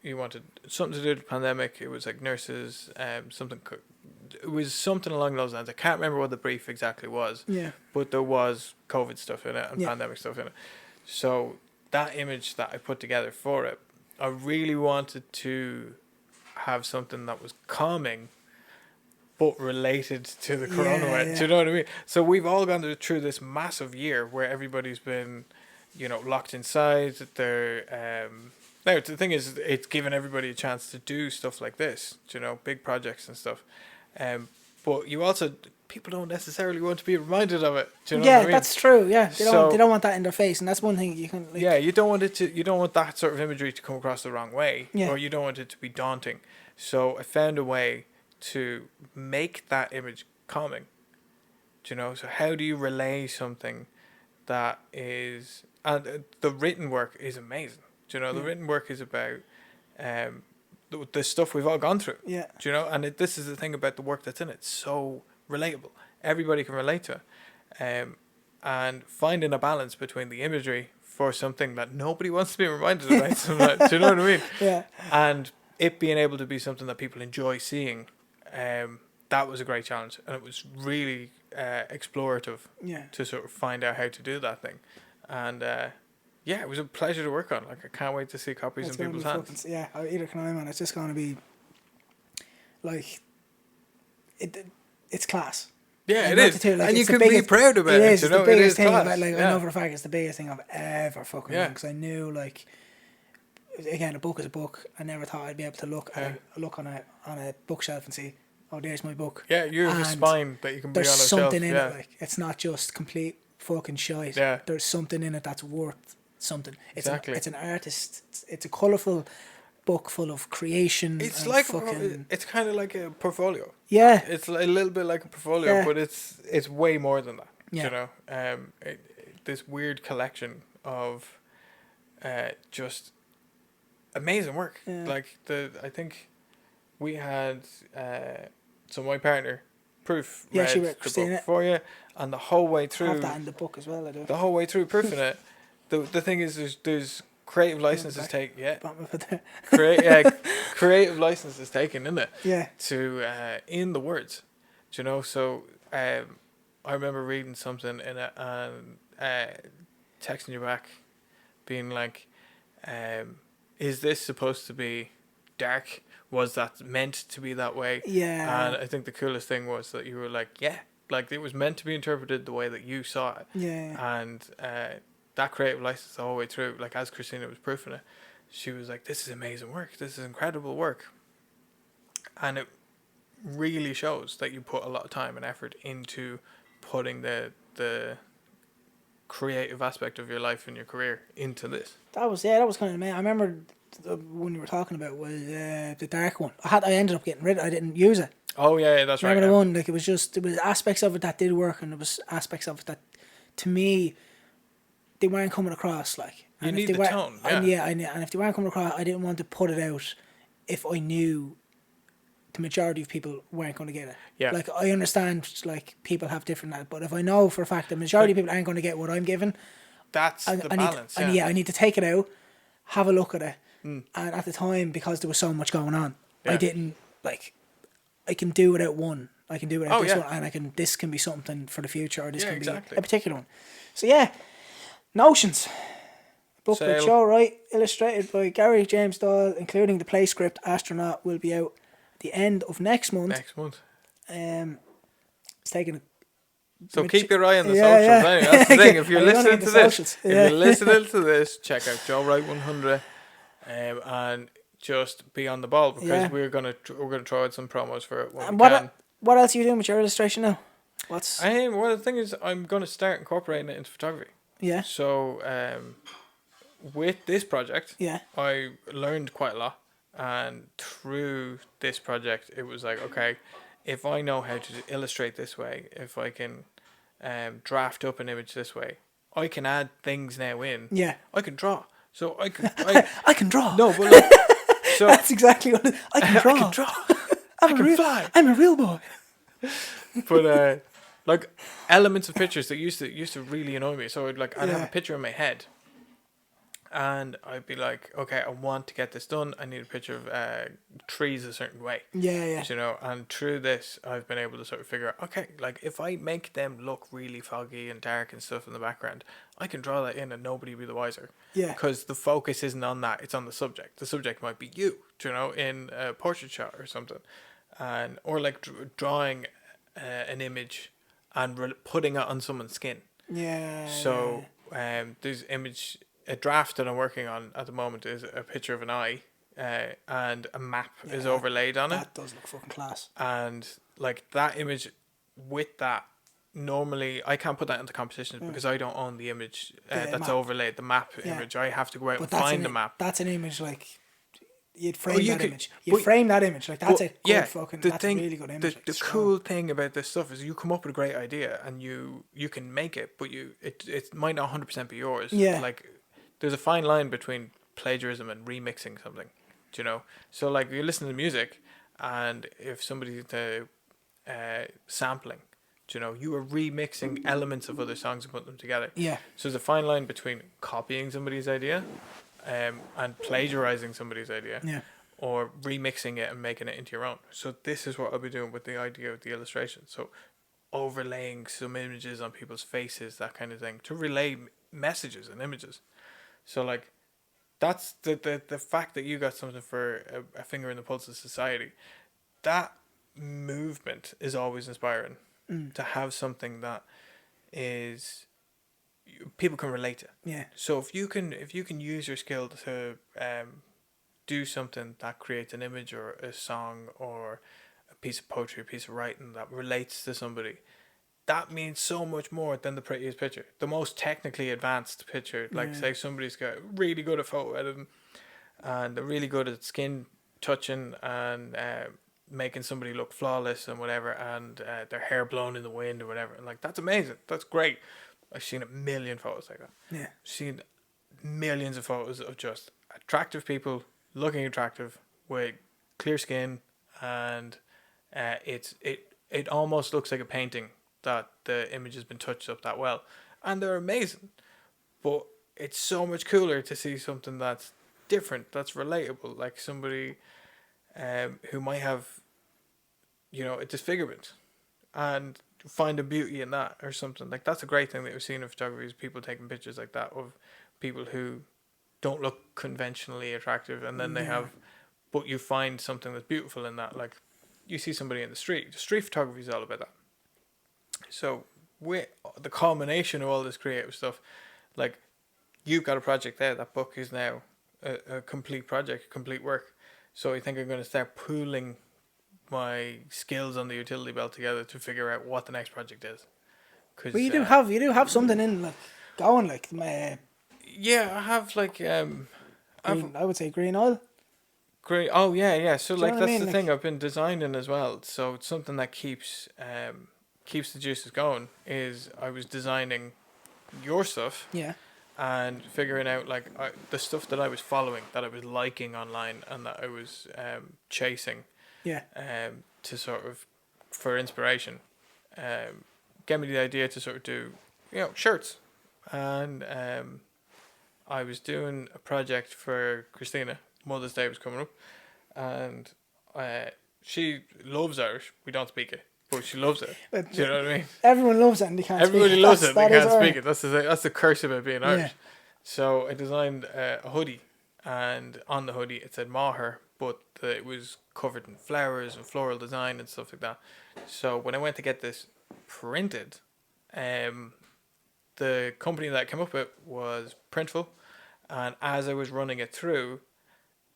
Speaker 1: he wanted something to do with the pandemic. It was like nurses, it was something along those lines. I can't remember what the brief exactly was.
Speaker 2: Yeah.
Speaker 1: But there was COVID stuff in it and pandemic stuff in it. So that image that I put together for it I really wanted to have something that was calming, but related to the coronavirus.
Speaker 2: yeah.
Speaker 1: Do you know what I mean? So we've all gone through this massive year where everybody's been, locked inside. Now the thing is, it's given everybody a chance to do stuff like this. Big projects and stuff. But people don't necessarily want to be reminded of it. Do you know what I mean?
Speaker 2: That's true. Yeah, they
Speaker 1: So-
Speaker 2: don't want that in their face, and that's one thing you can. Like,
Speaker 1: Yeah, you don't want that sort of imagery to come across the wrong way,
Speaker 2: Yeah.
Speaker 1: or you don't want it to be daunting. So I found a way to make that image calming. So how do you relay something that is, and the written work is amazing. The written work is about the stuff we've all gone through.
Speaker 2: Yeah.
Speaker 1: And this is the thing about the work that's in it. It's so relatable. Everybody can relate to it. And finding a balance between the imagery for something that nobody wants to be reminded about sometimes. Do you know what I mean?
Speaker 2: Yeah.
Speaker 1: And it being able to be something that people enjoy seeing, that was a great challenge. And it was really explorative
Speaker 2: Yeah.
Speaker 1: to sort of find out how to do that thing. And it was a pleasure to work on. Like, I can't wait to see copies
Speaker 2: It's
Speaker 1: in
Speaker 2: gonna
Speaker 1: people's
Speaker 2: be
Speaker 1: hands.
Speaker 2: Yeah, either can I, man. It's just going to be like it's class.
Speaker 1: Yeah,
Speaker 2: Like,
Speaker 1: it
Speaker 2: not
Speaker 1: is.
Speaker 2: to tell, like,
Speaker 1: And you
Speaker 2: it's the
Speaker 1: can be
Speaker 2: biggest-
Speaker 1: proud about it.
Speaker 2: It's the biggest thing.
Speaker 1: class.
Speaker 2: About, like,
Speaker 1: yeah.
Speaker 2: I know for a fact it's the biggest thing I've ever fucking done. Because I knew, like, again, a book is a book. I never thought I'd be able to look on a bookshelf and see, oh, there's my book.
Speaker 1: Yeah, you have a
Speaker 2: And
Speaker 1: spine that you can be on a
Speaker 2: There's
Speaker 1: shelf.
Speaker 2: something in
Speaker 1: yeah.
Speaker 2: it. Like, it's not just complete fucking shite.
Speaker 1: Yeah.
Speaker 2: There's something in it that's worth something.
Speaker 1: Exactly.
Speaker 2: It's an artist. It's a colourful book full of creation.
Speaker 1: It's
Speaker 2: and
Speaker 1: like
Speaker 2: fucking
Speaker 1: it's kind of like a portfolio.
Speaker 2: yeah.
Speaker 1: It's a little bit like a portfolio,
Speaker 2: Yeah.
Speaker 1: but it's way more than that.
Speaker 2: Yeah.
Speaker 1: This weird collection of just amazing work.
Speaker 2: Yeah.
Speaker 1: Like I think we had so my partner Proof
Speaker 2: Yeah,
Speaker 1: read
Speaker 2: she read
Speaker 1: the
Speaker 2: Christina.
Speaker 1: book for you, and the whole way
Speaker 2: I
Speaker 1: through
Speaker 2: have that in the book as well. I do.
Speaker 1: the whole way through proofing it. The thing is there's creative licenses
Speaker 2: back.
Speaker 1: taken. Yeah.
Speaker 2: Bottom of it there.
Speaker 1: Creative licenses taken in it.
Speaker 2: Yeah.
Speaker 1: To in the words, so I remember reading something in it and texting you back being like, is this supposed to be dark? Was that meant to be that way?
Speaker 2: Yeah.
Speaker 1: And I think the coolest thing was that you were like, yeah, like it was meant to be interpreted the way that you saw it.
Speaker 2: Yeah.
Speaker 1: And that creative license the whole way through, like as Christina was proofing it, she was like, this is amazing work. This is incredible work. And it really shows that you put a lot of time and effort into putting the creative aspect of your life and your career into this.
Speaker 2: That was kind of amazing. I remember the one you were talking about was the dark one. I ended up getting rid of it. I didn't use it.
Speaker 1: Oh yeah, that's right.
Speaker 2: Remember the
Speaker 1: yeah.
Speaker 2: one, like there was aspects of it that did work, and there was aspects of it that, to me, they weren't coming across. Like,
Speaker 1: You
Speaker 2: and
Speaker 1: need
Speaker 2: if they
Speaker 1: the
Speaker 2: weren't-
Speaker 1: tone, yeah.
Speaker 2: and if they weren't coming across, I didn't want to put it out if I knew the majority of people weren't going to get it.
Speaker 1: Yeah.
Speaker 2: Like, I understand, like, people have different that, but if I know for a fact the majority of people aren't going to get what I'm giving,
Speaker 1: That's the balance.
Speaker 2: I need to take it out, have a look at it, and at the time, because there was so much going on, I
Speaker 1: Yeah.
Speaker 2: didn't, like, I can do without one. I can do without
Speaker 1: Oh,
Speaker 2: this
Speaker 1: yeah.
Speaker 2: one, and this can be something for the future, or this
Speaker 1: Yeah,
Speaker 2: can
Speaker 1: exactly.
Speaker 2: be a particular one. So yeah, Notions. Book by
Speaker 1: Sale.
Speaker 2: Joe Wright, illustrated by Gary James Doyle, including the play script Astronaut, will be out at the end of next month.
Speaker 1: Next month.
Speaker 2: It's taking
Speaker 1: So keep your eye on the
Speaker 2: Yeah,
Speaker 1: socials.
Speaker 2: yeah.
Speaker 1: Anyway, that's the thing. If you're
Speaker 2: Are you gonna
Speaker 1: listening
Speaker 2: get
Speaker 1: to
Speaker 2: the
Speaker 1: this,
Speaker 2: socials?
Speaker 1: if
Speaker 2: Yeah.
Speaker 1: you're listening to this, check out Joe Wright 100, and just be on the ball because
Speaker 2: Yeah.
Speaker 1: we're gonna throw out some promos for it when
Speaker 2: And
Speaker 1: we can.
Speaker 2: what else are you doing with your illustration now? What's
Speaker 1: Well, the thing is, I'm gonna start incorporating it into photography.
Speaker 2: yeah
Speaker 1: So, with this project,
Speaker 2: yeah
Speaker 1: I learned quite a lot, and through this project, it was like, okay, if I know how to illustrate this way, if I can draft up an image this way, I can add things now in.
Speaker 2: yeah
Speaker 1: I can draw. So I can.
Speaker 2: I can draw.
Speaker 1: No, but like, so
Speaker 2: That's exactly what I can draw.
Speaker 1: I can draw.
Speaker 2: I'm
Speaker 1: can fly.
Speaker 2: I'm a real boy.
Speaker 1: But like elements of pictures that used to really annoy me. So I'd have
Speaker 2: Yeah.
Speaker 1: a picture in my head, And I'd be like, okay, I want to get this done. I need a picture of trees a certain way.
Speaker 2: Yeah.
Speaker 1: You know, and through this, I've been able to sort of figure out, okay, like if I make them look really foggy and dark and stuff in the background, I can draw that in and nobody will be the wiser.
Speaker 2: Yeah.
Speaker 1: Because the focus isn't on that, it's on the subject. The subject might be you know, in a portrait shot or something. And, or like drawing an image and putting it on someone's skin.
Speaker 2: Yeah.
Speaker 1: So there's a draft that I'm working on at the moment is a picture of an eye, and a map is overlaid on it.
Speaker 2: That does look fucking class.
Speaker 1: And like that image with that, normally I can't put that into competitions because I don't own the image that's
Speaker 2: map.
Speaker 1: overlaid, the map image. I have to go out
Speaker 2: But
Speaker 1: and find the map.
Speaker 2: That's an image like you'd frame image.
Speaker 1: You
Speaker 2: frame that image like that's a good fucking. That's a really good image.
Speaker 1: The cool thing about this stuff is you come up with a great idea and you can make it, but it might not 100% be yours.
Speaker 2: Yeah.
Speaker 1: Like there's a fine line between plagiarism and remixing something. Do you know? So like you listen to music, and if somebody's into sampling, do you know, you are remixing elements of other songs and putting them together.
Speaker 2: Yeah.
Speaker 1: So there's a fine line between copying somebody's idea, and plagiarizing somebody's idea.
Speaker 2: Yeah.
Speaker 1: Or remixing it and making it into your own. So this is what I'll be doing with the idea of the illustration. So overlaying some images on people's faces, that kind of thing, to relay messages and images. So like, that's the fact that you got something for a finger in the pulse of society. That movement is always inspiring. To have something that is people can relate to.
Speaker 2: Yeah.
Speaker 1: So if you can use your skill to do something that creates an image or a song or a piece of poetry, a piece of writing that relates to somebody, that means so much more than the prettiest picture, the most technically advanced picture. Like say somebody's got really good at photo editing and they're really good at skin touching and making somebody look flawless and whatever, and their hair blown in the wind or whatever, and like that's amazing, that's great. I've seen a million photos like that.
Speaker 2: Yeah.
Speaker 1: I've seen millions of photos of just attractive people looking attractive with clear skin, and it almost looks like a painting that the image has been touched up that well, and they're amazing. But it's so much cooler to see something that's different, that's relatable, like somebody who might have, you know, a disfigurement and find a beauty in that or something. Like that's a great thing that we've seen in photography, is people taking pictures like that of people who don't look conventionally attractive, and then they have, but you find something that's beautiful in that. Like you see somebody in the street photography is all about that. So with the culmination of all this creative stuff, like you've got a project there, that book is now a complete project, complete work. So I think I'm going to start pooling my skills on the utility belt together to figure out what the next project is.
Speaker 2: But you do have something in like going like
Speaker 1: yeah, I have like
Speaker 2: green, I would say green oil.
Speaker 1: Great. Oh yeah. So like that's the
Speaker 2: Like,
Speaker 1: thing I've been designing as well. So it's something that keeps the juices going. Is I was designing your stuff.
Speaker 2: Yeah.
Speaker 1: And figuring out like the stuff that I was following, that I was liking online, and that I was chasing.
Speaker 2: Yeah.
Speaker 1: To sort of, for inspiration, get me the idea to sort of do, you know, shirts, and I was doing a project for Christina. Mother's Day was coming up, and she loves Irish. We don't speak it, but she loves it. Do you know what I mean?
Speaker 2: Everyone loves it and they can't
Speaker 1: Everybody
Speaker 2: speak it.
Speaker 1: loves it and they can't speak
Speaker 2: it.
Speaker 1: it. That's the curse about being Irish.
Speaker 2: Yeah.
Speaker 1: So I designed a hoodie, and on the hoodie it said Maher, but it was covered in flowers and floral design and stuff like that. So when I went to get this printed, the company that I came up with was Printful, and as I was running it through,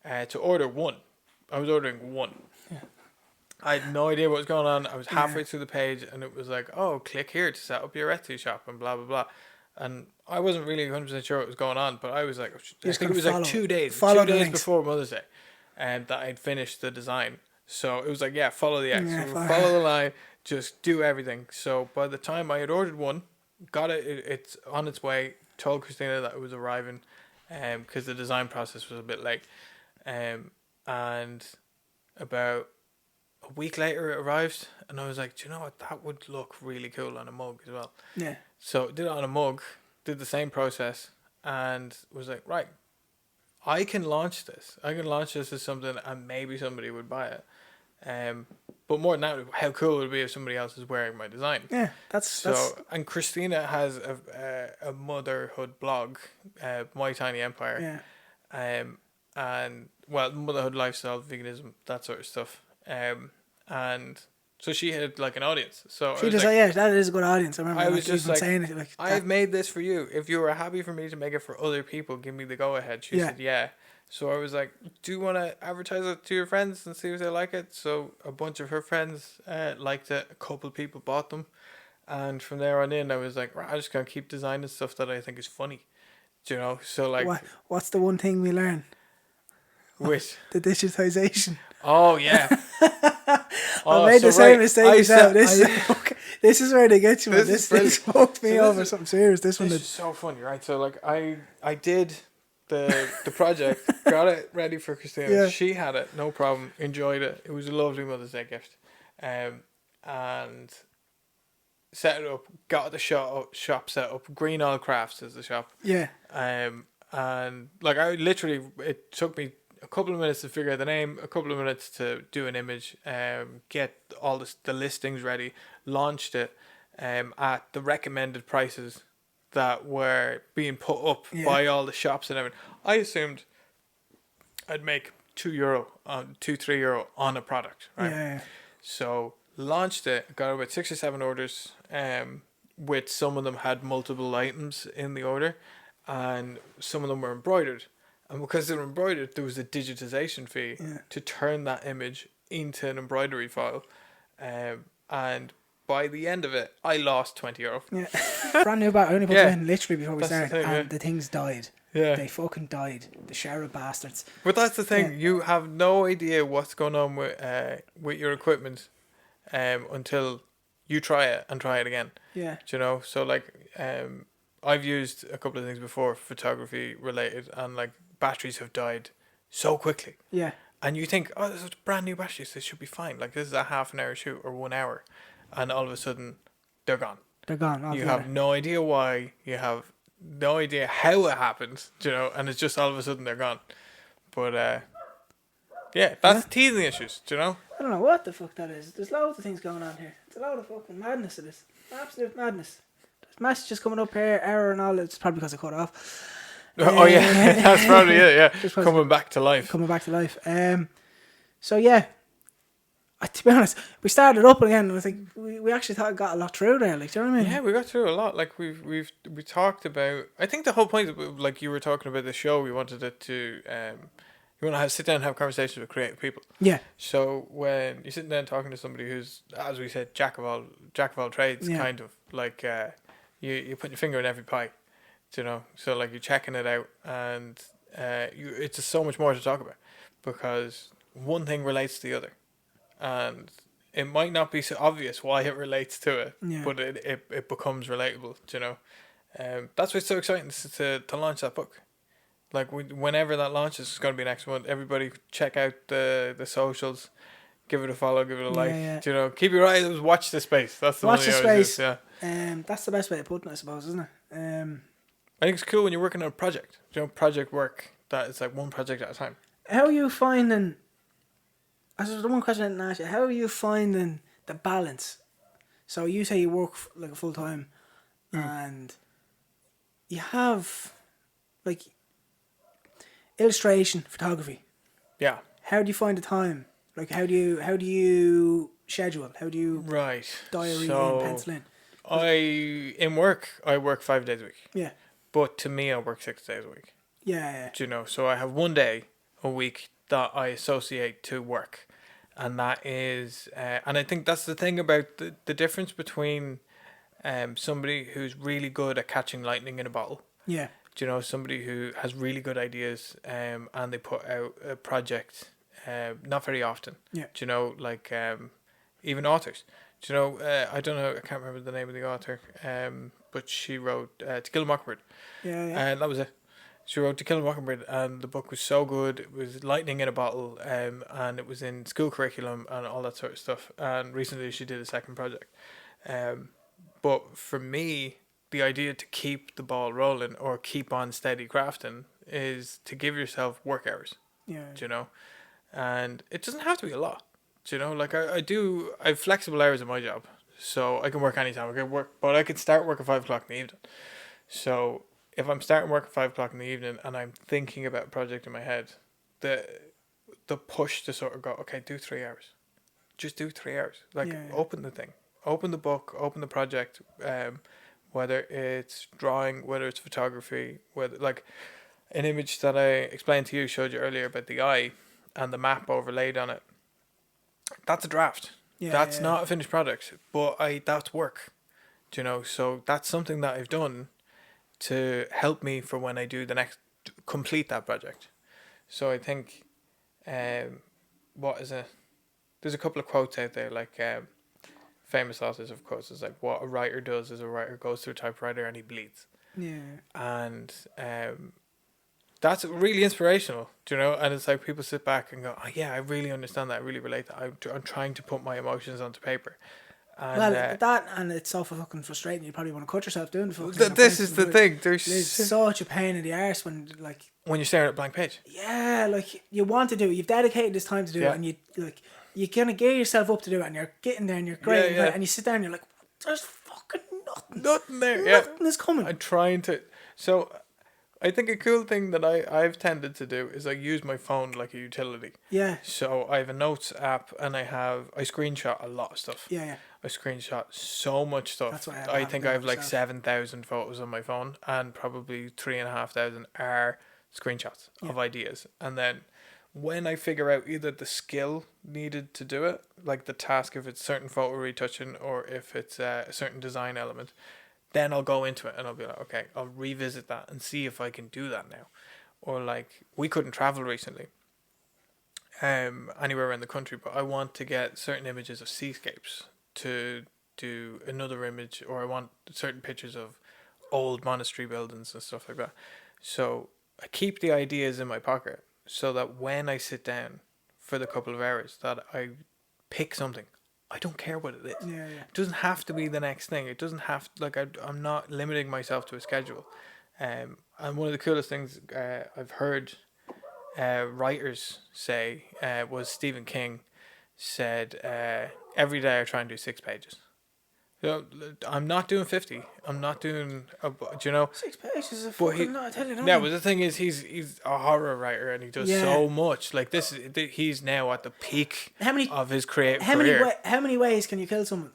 Speaker 1: to order one, I was ordering one.
Speaker 2: Yeah.
Speaker 1: I had no idea what was going on. I was halfway through the page, and it was like, oh, click here to set up your Etsy shop and blah, blah, blah. And I wasn't really 100% sure what was going on, but I was like, I think it was like 2 days. 2 days before Mother's Day, and that I'd finished the design. So it was like, yeah, follow the X. Follow the line, just do everything. So by the time I had ordered one, got it, it's on its way, told Christina that it was arriving, because the design process was a bit late. And about a week later it arrived, and I was like, do you know what, that would look really cool on a mug as well.
Speaker 2: Yeah.
Speaker 1: So did it on a mug, did the same process, and was like, right, I can launch this. I can launch this as something, and maybe somebody would buy it. But more than that, how cool would it be if somebody else is wearing my design?
Speaker 2: Yeah, that's
Speaker 1: And Christina has a motherhood blog, My Tiny Empire.
Speaker 2: yeah.
Speaker 1: And well, motherhood lifestyle, veganism, that sort of stuff. And so she had like an audience. So
Speaker 2: She just yeah, that is a good audience. I remember
Speaker 1: I was just like,
Speaker 2: saying it like
Speaker 1: I've made this for you. If you were happy for me to make it for other people, give me the go ahead. She said, yeah. So I was like, do you want to advertise it to your friends and see if they like it? So a bunch of her friends liked it. A couple of people bought them. And from there on in, I was like, right, I'm just going to keep designing stuff that I think is funny. Do you know? So like...
Speaker 2: What's the one thing we learn?
Speaker 1: Which?
Speaker 2: The digitization.
Speaker 1: Oh, yeah.
Speaker 2: I made the same mistake as that. This is where they get you. This fucked me over something serious. This one
Speaker 1: is so funny, right? So like I did the project, got it ready for Christina. Yeah. She had it, no problem, enjoyed it. It was a lovely Mother's Day gift. And set it up, got the shop set up. Green All Crafts is the shop.
Speaker 2: Yeah.
Speaker 1: And like I literally, it took me a couple of minutes to figure out the name, a couple of minutes to do an image, get all the listings ready, launched it at the recommended prices that were being put up by all the shops and everything. I assumed I'd make €2, €3 on a product, right? Yeah. So launched it, got about 6 or 7 orders, with some of them had multiple items in the order, and some of them were embroidered. And because they were embroidered, there was a digitization fee to turn that image into an embroidery file. And by the end of it, I lost €20.
Speaker 2: Yeah. Brand new bag. I only put them in literally before we started, and the things died. Yeah. They fucking died. The shower bastards.
Speaker 1: But that's the thing. Yeah. You have no idea what's going on with your equipment until you try it and try it again.
Speaker 2: Yeah.
Speaker 1: Do you know? So like I've used a couple of things before, photography related, and like batteries have died so quickly.
Speaker 2: Yeah.
Speaker 1: And you think, oh, this is brand new batteries, this should be fine. Like this is a half an hour shoot or 1 hour. And all of a sudden they're gone.
Speaker 2: They're gone.
Speaker 1: You have no idea why, you have no idea how it happened, you know, and it's just all of a sudden they're gone. But that's teething issues, do you know?
Speaker 2: I don't know what the fuck that is. There's loads of things going on here. It's a load of fucking madness it is. Absolute madness. There's messages coming up here, error and all. It's probably because I cut it off.
Speaker 1: Oh yeah, that's probably it. Yeah, coming back to life.
Speaker 2: So yeah, to be honest, we started up again, and I think we actually thought I got a lot through there. Like, do you know what I mean?
Speaker 1: Yeah, we got through a lot. Like we talked about. I think the whole point, like you were talking about the show, we wanted it to. You want to sit down and have conversations with creative people.
Speaker 2: Yeah.
Speaker 1: So when you're sitting down talking to somebody who's, as we said, jack of all trades, kind of like you put your finger in every pie. You know, so like you're checking it out, and it's just so much more to talk about, because one thing relates to the other, and it might not be so obvious why it relates to it, but it becomes relatable. You know, that's why it's so exciting to launch that book. Like whenever that launches, it's going to be next month. Everybody check out the socials, give it a follow, give it a like. Yeah. You know, keep your eyes, watch the space. That's the
Speaker 2: watch the space.
Speaker 1: Yeah,
Speaker 2: that's the best way to put it, I suppose, isn't it?
Speaker 1: I think it's cool when you're working on a project. You know, project work, that it's like one project at a time.
Speaker 2: How are you finding... That's the one question I didn't ask you. How are you finding the balance? So you say you work like a full time, and you have like illustration, photography.
Speaker 1: Yeah.
Speaker 2: How do you find the time? Like how do you schedule? How do you diary and pencil in?
Speaker 1: I work 5 days a week.
Speaker 2: Yeah.
Speaker 1: But to me, I work 6 days a week.
Speaker 2: Yeah.
Speaker 1: Do you know? So I have 1 day a week that I associate to work. And that is... and I think that's the thing about the difference between somebody who's really good at catching lightning in a bottle.
Speaker 2: Yeah.
Speaker 1: Do you know? Somebody who has really good ideas and they put out a project not very often.
Speaker 2: Yeah.
Speaker 1: Do you know? Like even authors. Do you know, I don't know, I can't remember the name of the author, but she wrote To Kill a Mockingbird.
Speaker 2: Yeah.
Speaker 1: And that was it. She wrote To Kill a Mockingbird, and the book was so good. It was lightning in a bottle, and it was in school curriculum and all that sort of stuff. And recently she did a second project. But for me, the idea to keep the ball rolling or keep on steady crafting is to give yourself work hours.
Speaker 2: Yeah.
Speaker 1: Do you know? And it doesn't have to be a lot. Do you know? Like I have flexible hours in my job, so I can work anytime. I can work, but I can start work at 5 o'clock in the evening. So if I'm starting work at 5 o'clock in the evening and I'm thinking about a project in my head, the push to sort of go, okay, do 3 hours, just do 3 hours. Like open the thing, open the book, open the project. Whether it's drawing, whether it's photography, whether like an image that I explained to you, showed you earlier about the eye and the map overlaid on it. That's a draft. That's not a finished product, but that's work. Do you know? So that's something that I've done to help me for when I do the next complete that project. So I think, there's a couple of quotes out there like famous authors of course is like what a writer does is a writer goes to a typewriter and he bleeds.
Speaker 2: Yeah.
Speaker 1: And that's really inspirational, do you know? And it's like people sit back and go, oh yeah, I really understand that, I really relate that. I'm trying to put my emotions onto paper. And,
Speaker 2: well, that and it's so fucking frustrating. You probably want to cut yourself doing the fucking.
Speaker 1: This is the thing. There's
Speaker 2: such a pain in the arse when
Speaker 1: you're staring at a blank page.
Speaker 2: Yeah, like you want to do it. You've dedicated this time to do it, and you kind of gear yourself up to do it, and you're getting there, and you're great, and you sit down, and you're like, there's fucking nothing
Speaker 1: there.
Speaker 2: Nothing is coming.
Speaker 1: I'm trying to. So, I think a cool thing that I've tended to do is I use my phone like a utility.
Speaker 2: Yeah.
Speaker 1: So I have a notes app and I screenshot a lot of stuff.
Speaker 2: Yeah.
Speaker 1: I screenshot so much stuff.
Speaker 2: That's why
Speaker 1: I think I have like 7,000 photos on my phone and probably 3,500 are screenshots of ideas. And then when I figure out either the skill needed to do it, like the task if it's certain photo retouching or if it's a certain design element, then I'll go into it and I'll be like, okay, I'll revisit that and see if I can do that now. Or like, we couldn't travel recently anywhere around the country, but I want to get certain images of seascapes to do another image, or I want certain pictures of old monastery buildings and stuff like that. So I keep the ideas in my pocket so that when I sit down for the couple of hours that I pick something. I don't care what it is. It doesn't have to be the next thing. It doesn't have to, like, I'm not limiting myself to a schedule. And one of the coolest things I've heard writers say was Stephen King said, every day I try and do 6 pages. So I'm not doing 50. I'm not doing, do you know?
Speaker 2: 6 pages is a fucking lot, I tell you.
Speaker 1: Yeah, but the thing is, he's a horror writer and he does so much. Like he's now at the peak of his career.
Speaker 2: How many ways can you kill someone?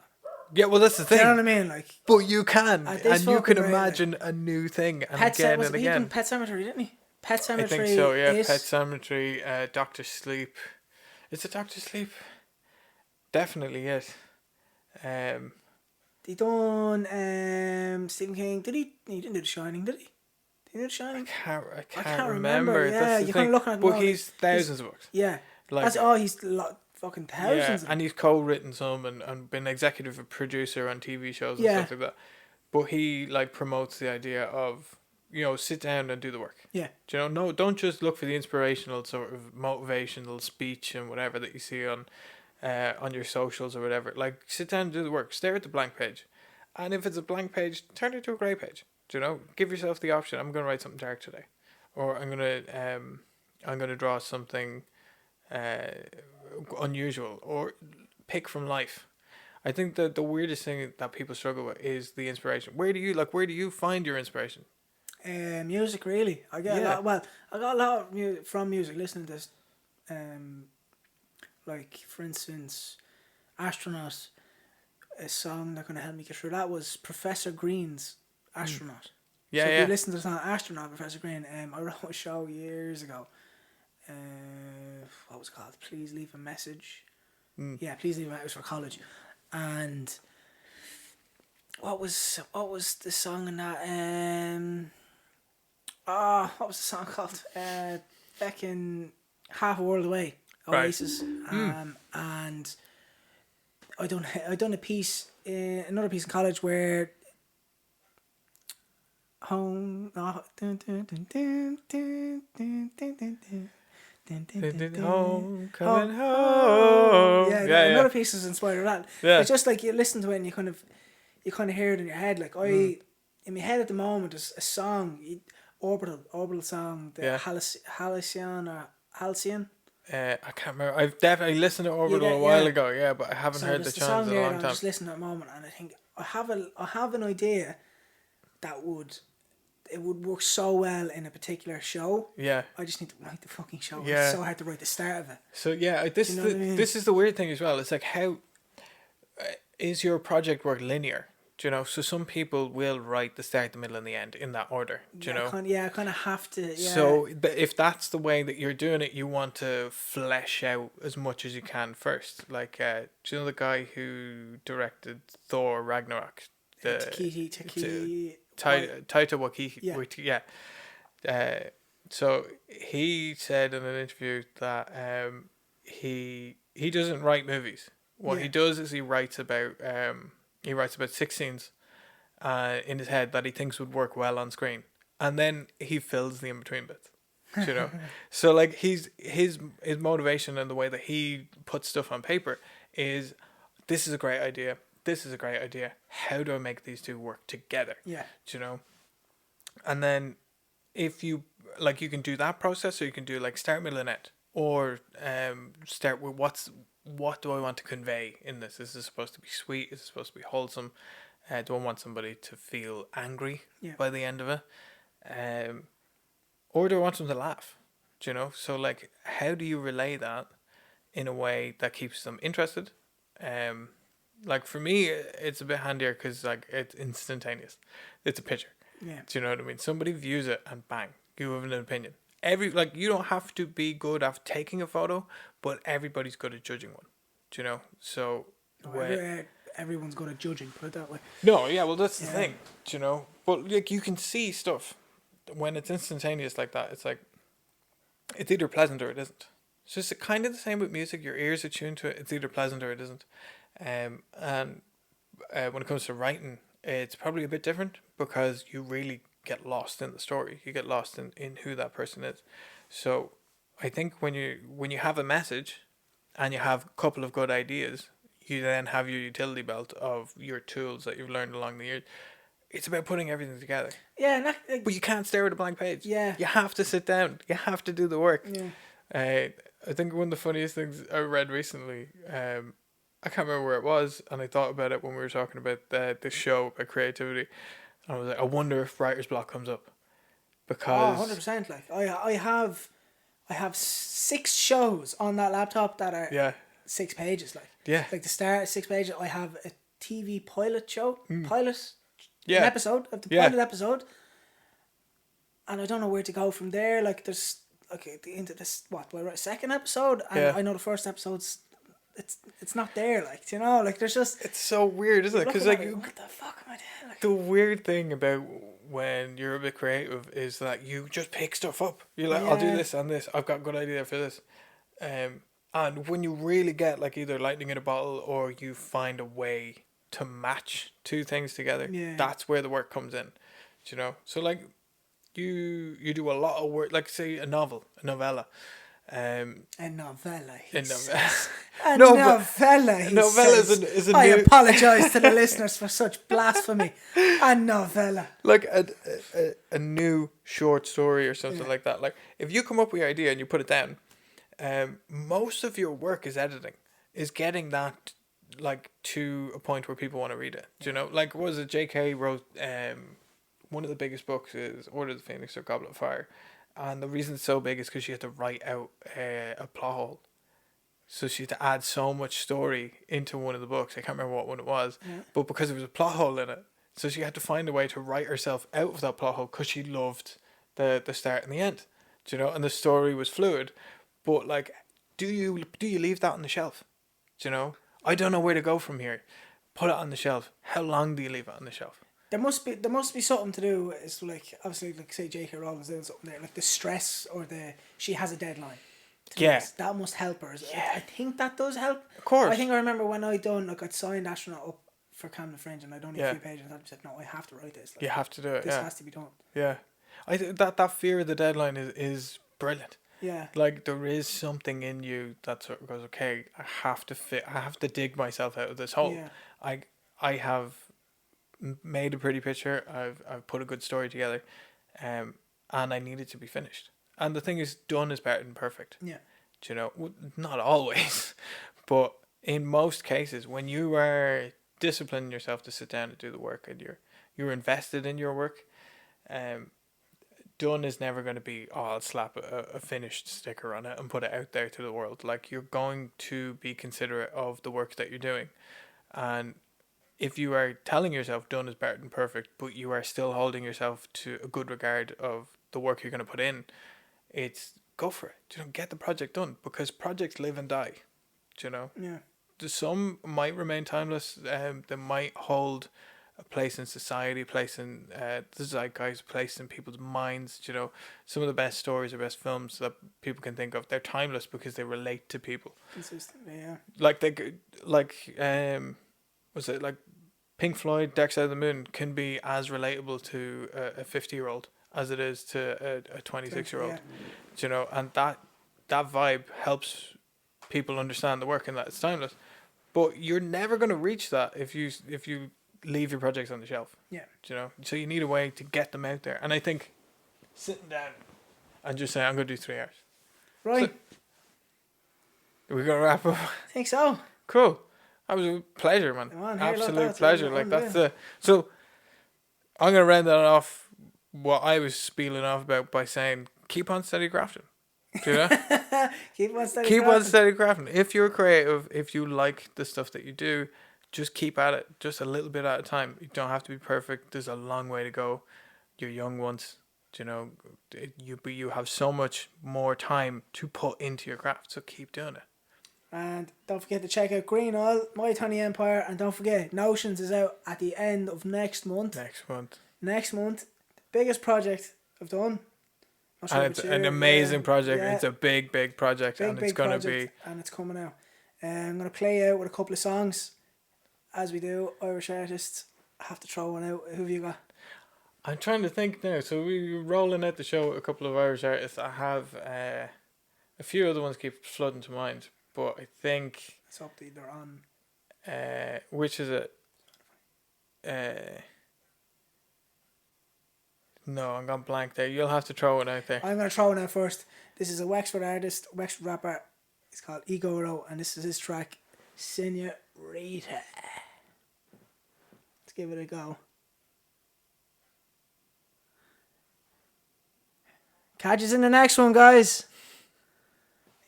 Speaker 1: Yeah, well, that's the thing.
Speaker 2: Do you know what I mean? Like,
Speaker 1: but you can, and you can imagine a new thing and again and again.
Speaker 2: Pet Sematary, didn't he? Pet Sematary.
Speaker 1: I think so. Yeah, Pet Sematary, Doctor Sleep. Is it Doctor Sleep? Definitely yes.
Speaker 2: He done Stephen King. Did he? He didn't do The Shining, did he? Did he do The Shining?
Speaker 1: I can't remember.
Speaker 2: Yeah, you kind of looking at.
Speaker 1: But he's thousands of books.
Speaker 2: Yeah. Like, he's fucking thousands.
Speaker 1: Yeah, and he's co-written some and been executive producer on TV shows and stuff like that. But he like promotes the idea of, you know, sit down and do the work.
Speaker 2: Yeah.
Speaker 1: Do you know? No, don't just look for the inspirational sort of motivational speech and whatever that you see on your socials or whatever. Like, sit down and do the work. Stare at the blank page. And if it's a blank page, turn it to a grey page. Do you know? Give yourself the option. I'm going to write something dark today. Or I'm going to draw something unusual. Or pick from life. I think that the weirdest thing that people struggle with is the inspiration. Where do you find your inspiration?
Speaker 2: Music, really. I got a lot from music, listening to this. Like, for instance, Astronaut, a song that kind of helped me get through that was Professor Green's Astronaut.
Speaker 1: Yeah,
Speaker 2: so if you listen to the song Astronaut, Professor Green, I wrote a show years ago. What was it called? Please Leave a Message. Yeah, Please Leave a Message for college. And what was the song in that? What was the song called? Back in Half a World Away. Oasis, and I done a piece, another piece in college where home coming home. Yeah, another piece is inspired of that. It's just like you listen to it and you kind of hear it in your head. Like in my head at the moment, is a song. orbital song, the
Speaker 1: Yeah.
Speaker 2: Halcyon or Halcyon.
Speaker 1: I can't remember. I've definitely listened to Orbital a while ago, yeah, but I haven't
Speaker 2: So
Speaker 1: heard the
Speaker 2: there's the
Speaker 1: tunes
Speaker 2: song
Speaker 1: in a
Speaker 2: there
Speaker 1: long
Speaker 2: that I'm
Speaker 1: time.
Speaker 2: just listening at the moment, and I think I have an idea that it would work so well in a particular show.
Speaker 1: Yeah.
Speaker 2: I just need to write the fucking show.
Speaker 1: Yeah.
Speaker 2: It's so hard to write the start of it.
Speaker 1: So yeah,
Speaker 2: you know what I mean?
Speaker 1: this is the weird thing as well. It's like, how is your project work linear? Do you know? So some people will write the start, the middle, and the end in that order. Do you know?
Speaker 2: I kind of have to. Yeah.
Speaker 1: So if that's the way that you're doing it, you want to flesh out as much as you can first. Like, do you know the guy who directed Thor Ragnarok?
Speaker 2: Taika
Speaker 1: Waititi.
Speaker 2: Yeah.
Speaker 1: Yeah. So he said in an interview that he doesn't write movies. What he does is he writes about 6 scenes in his head that he thinks would work well on screen, and then he fills the in between bits. You know, so like his motivation and the way that he puts stuff on paper is, this is a great idea. This is a great idea. How do I make these two work together?
Speaker 2: Yeah.
Speaker 1: Do you know? And then if you like, you can do that process, or you can do like start, middle, and end, or start with what do I want to convey in this? Is this supposed to be sweet? Is it supposed to be wholesome? Do I want somebody to feel angry by the end of it? Or do I want them to laugh? Do you know? So like, how do you relay that in a way that keeps them interested? Like for me, it's a bit handier because like it's instantaneous. It's a picture.
Speaker 2: Yeah.
Speaker 1: Do you know what I mean? Somebody views it and bang, you have an opinion. You don't have to be good at taking a photo, but everybody's good at judging one. Do you know? So
Speaker 2: everyone's good at judging. Put it that way.
Speaker 1: No, yeah, well that's the thing. Do you know? But like, you can see stuff when it's instantaneous like that. It's like, it's either pleasant or it isn't. So it's kind of the same with music. Your ears are tuned to it. It's either pleasant or it isn't. And when it comes to writing, it's probably a bit different because you really get lost in the story. You get lost in who that person is. So I think when you have a message and you have a couple of good ideas, you then have your utility belt of your tools that you've learned along the years. It's about putting everything together.
Speaker 2: Yeah,
Speaker 1: but you can't stare at a blank page.
Speaker 2: Yeah.
Speaker 1: You have to sit down. You have to do the work.
Speaker 2: Yeah.
Speaker 1: I think one of the funniest things I read recently, I can't remember where it was, and I thought about it when we were talking about this show about creativity. And I was like, I wonder if writer's block comes up. Because
Speaker 2: 100%. Like I have 6 shows on that laptop that are 6 pages. Like the start 6 pages. I have a TV pilot show, an episode of the pilot episode, and I don't know where to go from there. Like there's into this, what do I write, second episode, and I know the first episode's it's not there. Like, you know, like there's just,
Speaker 1: it's so weird, isn't it? Because like,
Speaker 2: what the fuck am I doing? Like,
Speaker 1: the weird thing about when you're a bit creative is that you just pick stuff up. You're like, I'll do this and this. I've got a good idea for this. And when you really get like either lightning in a bottle or you find a way to match two things together, that's where the work comes in. Do you know? So like, you do a lot of work, like say a novella.
Speaker 2: a novella.
Speaker 1: A
Speaker 2: novella.
Speaker 1: Is a
Speaker 2: I
Speaker 1: new...
Speaker 2: apologise to the listeners for such blasphemy. A novella.
Speaker 1: Like a new short story or something like that. Like if you come up with your idea and you put it down, most of your work is editing, is getting that like to a point where people want to read it. Do you know? Like, what was it? J.K. wrote one of the biggest books is Order of the Phoenix or Goblet of Fire. And the reason it's so big is because she had to write out a plot hole. So she had to add so much story into one of the books. I can't remember what one it was. But because there was a plot hole in it. So she had to find a way to write herself out of that plot hole because she loved the start and the end. Do you know? And the story was fluid. But like, do you leave that on the shelf? Do you know? I don't know where to go from here. Put it on the shelf. How long do you leave it on the shelf?
Speaker 2: There must be something to do. It's like, obviously, like say J.K. Rowling's doing something there, like the stress or she has a deadline. That must help her. I think that does help.
Speaker 1: Of course.
Speaker 2: I think I remember when I'd signed Astronaut up for Camden Fringe and I'd only a few pages and I said, no, I have to write this. Like,
Speaker 1: you have to do it.
Speaker 2: This has to be done.
Speaker 1: Yeah, I think that fear of the deadline is brilliant.
Speaker 2: Yeah.
Speaker 1: Like there is something in you that sort of goes, okay, I have to dig myself out of this hole.
Speaker 2: Yeah.
Speaker 1: I have made a pretty picture. I've put a good story together, and and I need it to be finished. And the thing is, done is better than perfect.
Speaker 2: Yeah.
Speaker 1: Do you know, not always, but in most cases, when you are disciplining yourself to sit down and do the work, and you're invested in your work, um, done is never going to be, oh, I'll slap a finished sticker on it and put it out there to the world. Like, you're going to be considerate of the work that you're doing, and if you are telling yourself done is better than perfect, but you are still holding yourself to a good regard of the work you're going to put in, it's go for it. You know, get the project done, because projects live and die. You know,
Speaker 2: Yeah.
Speaker 1: some might remain timeless. They might hold a place in society, place in the zeitgeist, place in people's minds. You know, some of the best stories or best films that people can think of, they're timeless because they relate to people.
Speaker 2: Consistently, yeah.
Speaker 1: Was it like Pink Floyd, Dark Side of the Moon can be as relatable to a 50-year-old as it is to a 26-year-old.
Speaker 2: Yeah.
Speaker 1: You know, and that vibe helps people understand the work and that it's timeless. But you're never going to reach that if you leave your projects on the shelf.
Speaker 2: Yeah.
Speaker 1: You know, so you need a way to get them out there. And I think sitting down and just saying, I'm going to do 3 hours.
Speaker 2: Right.
Speaker 1: So, we're going to wrap up.
Speaker 2: I think so.
Speaker 1: Cool. That was a pleasure, man. Absolute pleasure. Like, that's the... So, I'm going to round that off what I was spieling off about by saying, keep on steady grafting. Do you know?
Speaker 2: Keep on steady
Speaker 1: Keep
Speaker 2: crafting.
Speaker 1: on steady crafting. If you're creative, if you like the stuff that you do, just keep at it, just a little bit at a time. You don't have to be perfect. There's a long way to go. You're young once, you know. You have so much more time to put into your craft, so keep doing it.
Speaker 2: And don't forget to check out Green Oil, My Tiny Empire, and don't forget, Notions is out at the end of next month. Next month. Biggest project I've done.
Speaker 1: And it's an amazing project. Yeah. It's a big project, and it's going to be...
Speaker 2: And it's coming out. I'm going to play out with a couple of songs. As we do, Irish artists. I have to throw one out. Who have you got?
Speaker 1: I'm trying to think now. So we're rolling out the show with a couple of Irish artists. I have a few other ones keep flooding to mind, but I think...
Speaker 2: Let's hope they're on.
Speaker 1: Which is it? No, I'm gone blank there. You'll have to throw it out there.
Speaker 2: I'm going to throw it out first. This is a Wexford artist, Wexford rapper. It's called Ego Row, and this is his track, Senorita. Let's give it a go. Catch us in the next one, guys.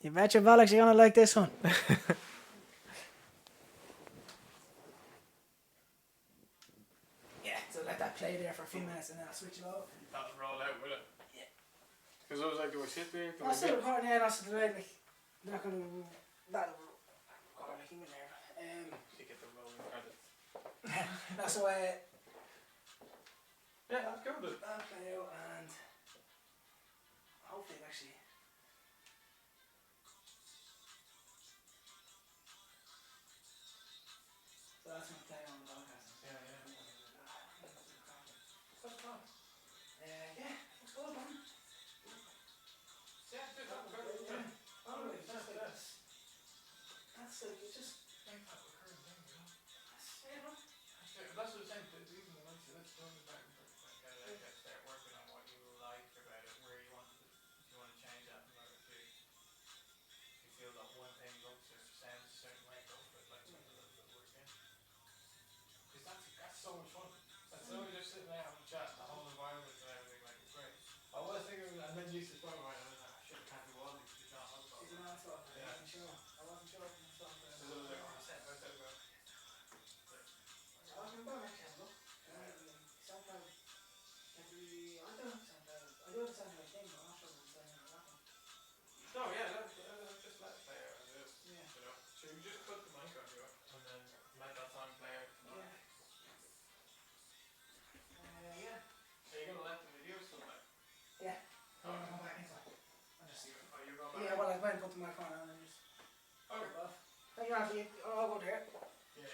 Speaker 2: You betcha, Alex, you're going to like this one. Yeah, so let that play there for a few minutes and then I'll switch it over.
Speaker 1: That'll roll out with it.
Speaker 2: Yeah.
Speaker 1: Because I was like, do I sit there?
Speaker 2: I'm still recording here, that's the like, not going to, that'll record like in there.
Speaker 1: You get the rolling credits.
Speaker 2: That's the way.
Speaker 1: Yeah, that's good.
Speaker 2: That'll play out and hopefully it actually. So that's going to play on the podcast.
Speaker 1: Yeah.
Speaker 2: What's fun? Yeah, it's good, man.
Speaker 1: Yeah, dude, that's good.
Speaker 2: Yeah. Oh, it's just like this. That's like, it's just.
Speaker 1: Make that recurring thing, you know?
Speaker 2: That's,
Speaker 1: That's what I'm saying. Even the ones that's done is better than perfect. Like, start working on what you like about it, where you want to, if you want to change that, or if you feel that one thing looks or sounds a certain way, go for it. Like, something a little bit work in. Because that's so much fun. That's so just sitting there having a chat, the whole environment and everything, like, it's great. I was thinking, and then you used to talk about it, and I was like, shit, I can't do all these, it's not all
Speaker 2: He's an asshole.
Speaker 1: Yeah.
Speaker 2: I wasn't sure. I wasn't sure.
Speaker 1: So I was like, oh, I said about.
Speaker 2: I wasn't going to look. SoundCloud. I don't know SoundCloud. I do have a SoundCloud thing, but I'm not sure what it's saying about that one.
Speaker 1: No, yeah, just let it play out as it is.
Speaker 2: Yeah.
Speaker 1: You know, so you just put the mic on you and then let that song play out.
Speaker 2: Yeah. Yeah.
Speaker 1: So you're gonna let the video still play?
Speaker 2: Yeah.
Speaker 1: Oh,
Speaker 2: I'm going back inside. I'll just see.
Speaker 1: oh, you're going back?
Speaker 2: Yeah, well, I went and put the mic on and then just.
Speaker 1: Okay.
Speaker 2: Off. Thank you, Anthony. I'll go there.
Speaker 1: Yeah.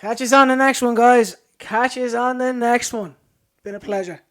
Speaker 2: Catch us on the next one, guys. Catch us on the next one. Been a pleasure.